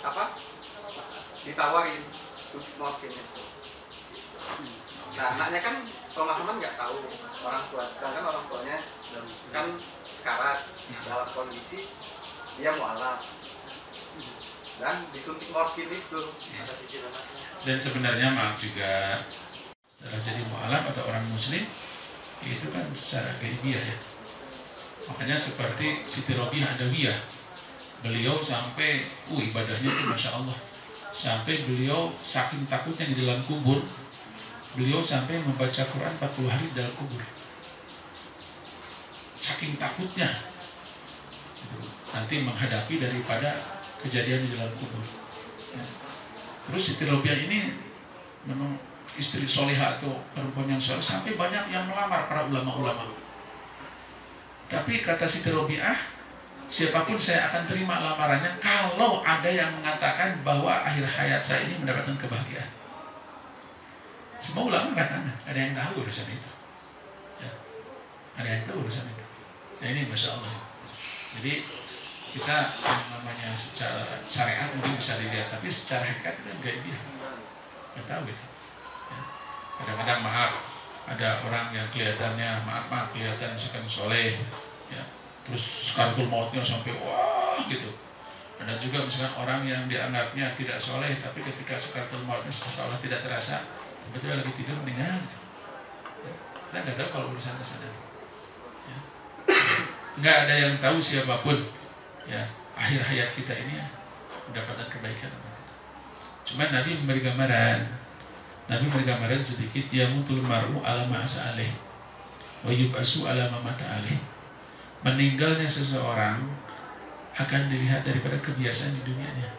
Speaker 5: apa, ditawarin suntik morfin itu. Nah anaknya kan pemahaman nggak tahu orang tua, sedangkan orang tuanya kan sekarat dalam kondisi dia mualaf dan disuntik morfin itu.
Speaker 1: Dan sebenarnya maaf juga, setelah jadi mualaf atau orang muslim itu kan secara gaibiyah ya. Makanya seperti Siti Robiah Adawiyah, beliau sampai ibadahnya itu Masya Allah, sampai beliau saking takutnya di dalam kubur, beliau sampai membaca Quran 40 hari di dalam kubur. Saking takutnya nanti menghadapi daripada kejadian di dalam kubur. Ya. Terus Siti Robiah ini memang istri solehah atau perempuan yang soleh, sampai banyak yang melamar para ulama-ulama. Tapi kata Siti Robiah, siapapun saya akan terima lamarannya kalau ada yang mengatakan bahwa akhir hayat saya ini mendapatkan kebahagiaan. Semua ulama katakan, ada yang tahu urusan itu. Ya. Ada yang tahu urusan itu. Nah ini Masya Allah. Jadi kita yang namanya secara syariat mungkin bisa dilihat, tapi secara hakikat itu gaibiyah. Nggak tahu gitu. Ya. Kadang-kadang maaf, ada orang yang kelihatannya maaf kelihatan misalkan soleh, ya. Terus sakaratul mautnya sampai wah gitu. Ada juga misalkan orang yang dianggapnya tidak soleh, tapi ketika sakaratul mautnya seolah tidak terasa, betul lagi tidur meninggal. Ya. Kita nggak tahu kalau urusan kesana. Ya. Nggak ada yang tahu siapapun. Ya, akhir hayat kita ini ya, mendapatkan kebaikan. Cuma Nabi memberi gambaran. Nabi memberi gambaran sedikit, yamutul mar'u ala ma'asa alaih wa yub'asu ala ma mata alaih. Meninggalnya seseorang akan dilihat daripada kebiasaan di dunianya.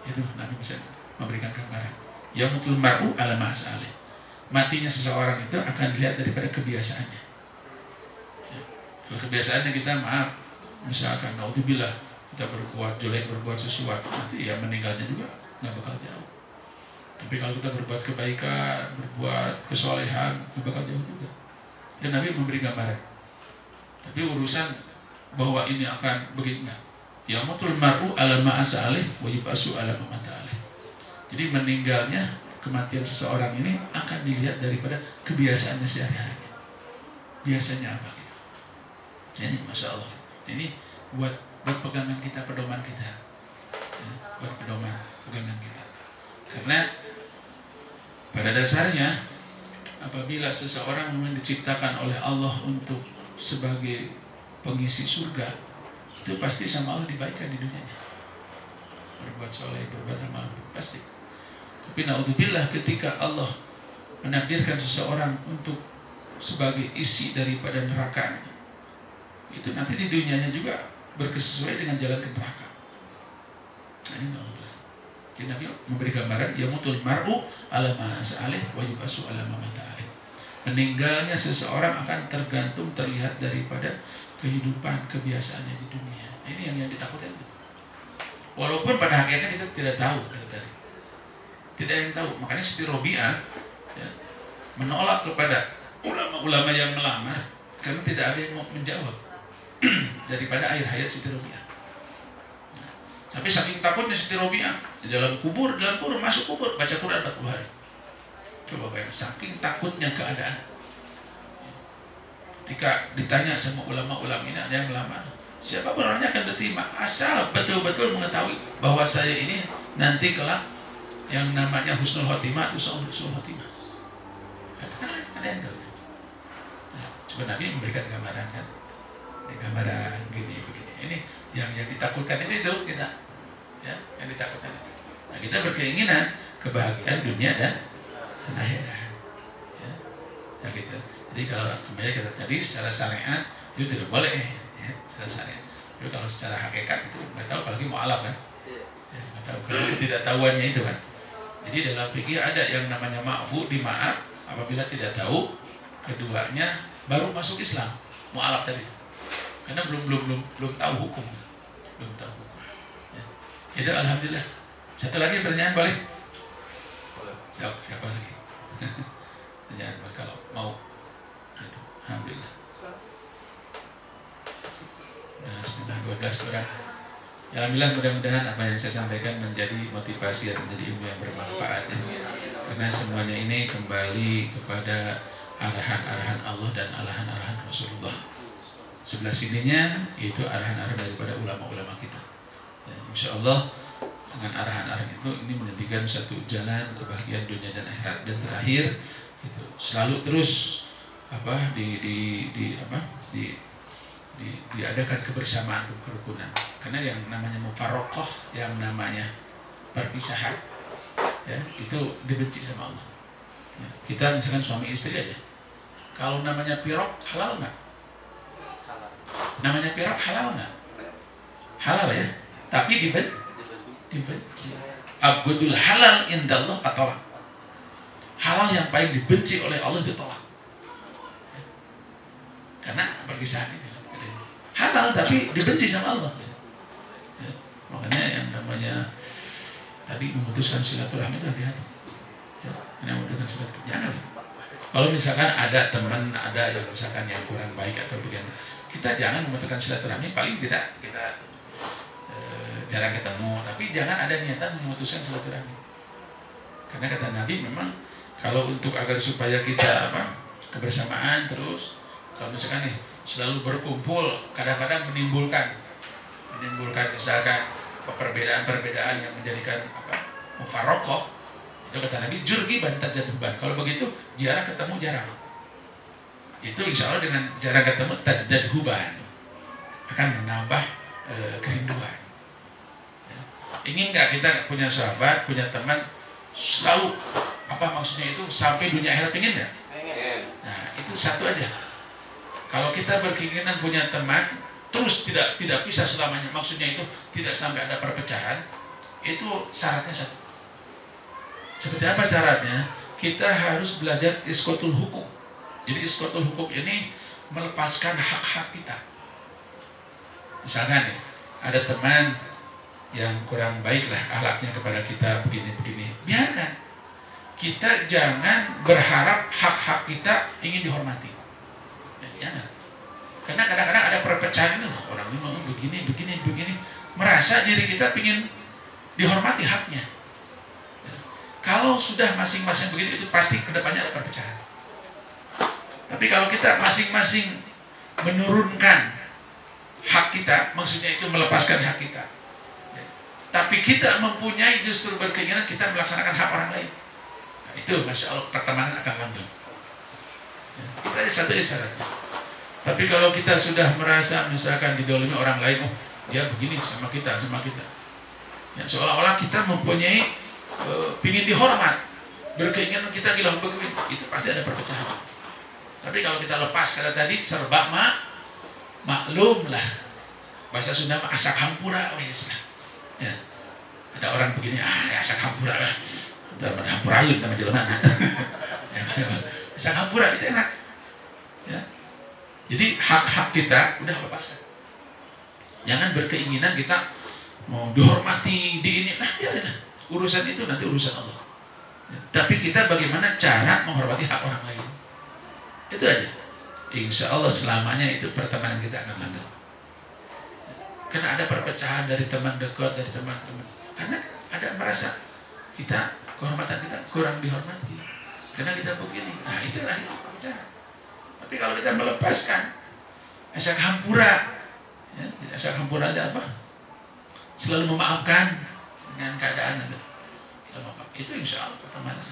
Speaker 1: Itu Nabi bisa memberikan gambaran. Yamutul mar'u ala ma'asa alaih. Matinya seseorang itu akan dilihat daripada kebiasaannya. Ya. Kalau kebiasaannya kita maaf, misalkan naudzubillah kita berbuat jelek, berbuat sesuatu, nanti ya meninggalnya juga nggak bakal jauh. Tapi kalau kita berbuat kebaikan, berbuat kesolehan, nggak bakal jauh juga. Dan Nabi memberi gambaran. Tapi urusan bahwa ini akan begini nggak. Yamutul mar'u ala ma'asa alaih wa yub'asu ala ma mata alaih. Jadi meninggalnya, kematian seseorang ini akan dilihat daripada kebiasaannya sehari-hari. Biasanya apa gitu. Ini Masya Allah. Ini buat pegangan kita, pedoman kita, ya, buat pegangan kita. Karena pada dasarnya apabila seseorang memang diciptakan oleh Allah untuk sebagai pengisi surga, itu pasti sama Allah dibaikan di dunianya. Berbuat soleh, berbuat amal, pasti. Tapi naudzubillah ketika Allah menakdirkan seseorang untuk sebagai isi daripada nerakanya, itu nanti di dunianya juga berkesesuaian dengan jalan ke neraka. Nah, ini Allah. Jadi Nabi memberi gambaran, yamutul mar'u ala ma'asa alaih wa yub'asu ala ma mata alaih. Meninggalnya seseorang akan tergantung, terlihat daripada kehidupan, kebiasaannya di dunia. Ini yang ditakutkan. Walaupun pada hakikatnya kita tidak tahu, tidak yang tahu. Makanya Siti Robiah ya, menolak kepada ulama-ulama yang melamar karena tidak ada yang mau menjawab daripada akhir hayat Siti Robiah. Tapi saking takutnya Siti Robiah di dalam kubur, masuk kubur, baca Quran 40 hari. Coba bayangkan, saking takutnya keadaan. Ketika ditanya sama ulama-ulama ini, ada yang melamar, siapapun orangnya akan diterima asal betul-betul mengetahui bahwa saya ini nanti kelak yang namanya husnul khotimah itu husnul khotimah. Ada yang tahu. Nah, coba Nabi memberikan gambaran kan, gambaran gini begini. Ini yang ditakutkan itu kita, ya, yang ditakutkan itu. Nah, kita berkeinginan kebahagiaan dunia dan akhirat. Ya, ya gitu. Jadi kalau kembali kita tadi secara syariat itu tidak boleh, ya, secara syariat. Tapi kalau secara hakikat itu nggak tahu, apalagi mu'alaf kan. Ya, nggak tahu kalau ketidaktahuannya itu kan. Jadi dalam fikih ada yang namanya ma'fu, dimaaf apabila tidak tahu. Keduanya baru masuk Islam, mu'alaf tadi. Karena belum tahu hukum, belum tahu hukum. Ya. Itu alhamdulillah. Satu lagi pertanyaan boleh? Siapa lagi? Pertanyaan kalau mau. Itu. Alhamdulillah. Nah, setengah 12 kurang. Ya, alhamdulillah, mudah-mudahan apa yang saya sampaikan menjadi motivasi dan menjadi ilmu yang bermanfaat, ya. Karena semuanya ini kembali kepada arahan-arahan Allah dan arahan-arahan Rasulullah. Sebelah sininya itu arahan-arahan daripada ulama-ulama kita. Ya, insya Allah dengan arahan-arahan itu ini menjadikan satu jalan kebahagiaan dunia dan akhirat. Dan terakhir itu selalu terus diadakan kebersamaan, kerukunan. Karena yang namanya mufaroqah, yang namanya perpisahan, ya, itu dibenci sama Allah. Ya, kita misalkan suami istri aja, kalau namanya pirok halal nggak? Namanya pirok halal nggak? Halal ya, tapi dibenci. Abghadul halal indallah at-talaq. Halal yang paling dibenci oleh Allah itu tolak. Ya. Karena perpisahan itu halal tapi dibenci sama Allah. Ya. Makanya yang namanya tadi memutuskan silaturahmi itu hati-hati. Ya. Ini memutuskan silaturahmi. Jangan. Kalau misalkan ada teman, ada yang misalkan yang kurang baik atau begini, kita jangan memutuskan silaturahmi. Paling tidak kita jarang ketemu, tapi jangan ada niatan memutuskan silaturahmi. Karena kata Nabi memang kalau untuk agar supaya kita kebersamaan terus, kalau misalkan nih selalu berkumpul, kadang-kadang menimbulkan misalkan perbedaan-perbedaan yang menjadikan mufarroqah. Itu kata Nabi, jurgi bantat jaduban. Kalau begitu jarang ketemu jarang. Itu insya Allah dengan jarang ketemu tajdad huban akan menambah kerinduan. Ya. Ingin nggak kita punya sahabat, punya teman selalu maksudnya itu sampai dunia akhirat, ingin nggak? Nah itu satu aja. Kalau kita berkeinginan punya teman terus tidak bisa selamanya, maksudnya itu tidak sampai ada perpecahan, itu syaratnya satu. Seperti apa syaratnya? Kita harus belajar iskotul hukum. Jadi iskotul hukum ini melepaskan hak-hak kita. Misalkan nih, ada teman yang kurang baik lah akhlaknya kepada kita begini-begini, biarkan. Kita jangan berharap hak-hak kita ingin dihormati. Jangan. Karena kadang-kadang ada perpecahan itu, orang ini mau begini, merasa diri kita ingin dihormati haknya. Kalau sudah masing-masing begitu, itu pasti kedepannya ada perpecahan. Tapi kalau kita masing-masing menurunkan hak kita, maksudnya itu melepaskan hak kita, tapi kita mempunyai justru berkeinginan kita melaksanakan hak orang lain, nah, itu Masya Allah pertemanan akan langgeng. Itu ada satu syaratnya. Tapi kalau kita sudah merasa misalkan didolimi orang lain, oh dia begini sama kita, ya, seolah-olah kita mempunyai ingin dihormat, berkeinginan kita bilang begini, itu pasti ada perpecahan. Tapi kalau kita lepas kata tadi serba maklum lah, bahasa Sunda asak hampura, ya. Ada orang begini, asak hampura lah, kita hampurayun sama jelema, asak hampura itu enak, ya. Jadi hak-hak kita udah lepaskan. Jangan berkeinginan kita mau dihormati di ini, nah biarin lah. Urusan itu nanti urusan Allah. Ya, tapi kita bagaimana cara menghormati hak orang lain. Itu aja. Insya Allah selamanya itu pertemanan kita akan langgeng. Karena ada perpecahan dari teman dekat, dari teman-teman. Karena ada merasa kita, kehormatan kita kurang dihormati. Karena kita begini. Nah itulah itu perpecahan. Tapi kalau kita melepaskan asak hampura, ya, asak hampura aja apa? Selalu memaafkan dengan keadaan itu. Itu insya Allah pertemanan.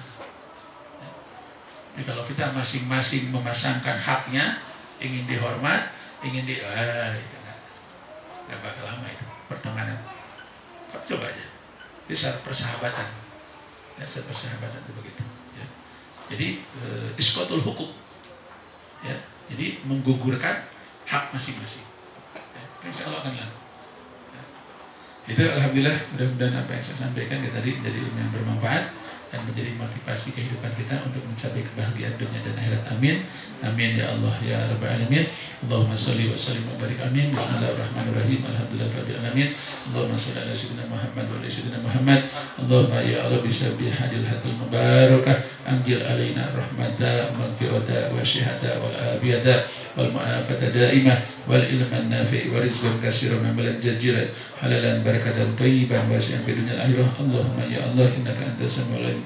Speaker 1: Jadi kalau kita masing-masing memasangkan haknya, ingin dihormat, ingin itu nggak bakal lama itu pertemanan. Coba aja. Itu syarat persahabatan. Syarat persahabatan itu begitu. Ya. Jadi iskotul hukum. Ya. Jadi menggugurkan hak masing-masing. Ya. Insya Allah akan laku. Ya. Itu alhamdulillah, mudah-mudahan apa yang saya sampaikan tadi menjadi ilmu yang bermanfaat dan menjadi motivasi kehidupan kita untuk mencapai kebahagiaan dunia dan akhirat. Amin. Amin ya Allah ya Rabbal alamin. Allahumma shalli wa sallim wa barik. Amin. Bismillahirrahmanirrahim. Alhamdulillahirabbil alamin. Allahumma shalli ala sayyidina Muhammad wa ala sayyidina Muhammad. Allahumma ya Allah bisabbi hadil hatil mubarakah anjil alaina rahmata maghfirata wa syahada wal abiyada wal mu'afata daimah wal ilman nafi' wa rizqan katsiran wa amalan jazilan halalan barakatan thayyiban wasi'an fid dunya akhirah. Allahumma ya Allah innaka antas samiul alim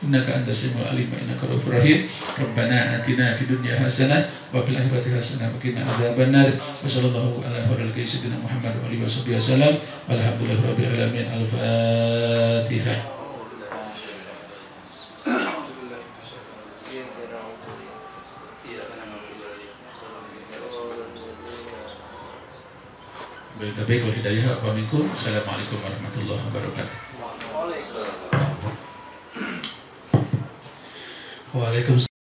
Speaker 1: innaka antas samiul alim wa innaka ghafurur rahim. Rabbana atina fid dunya hasanah wa fil akhirati hasanah wa qina adzabannar. Wa sallallahu ala sayyidina Muhammad wa alihi wasallam. Walhamdulillahi rabbil alamin. Al-Fatihah. Baik, wa hidayah wa minkum. Assalamualaikum warahmatullahi wabarakatuh. Waalaikumsalam.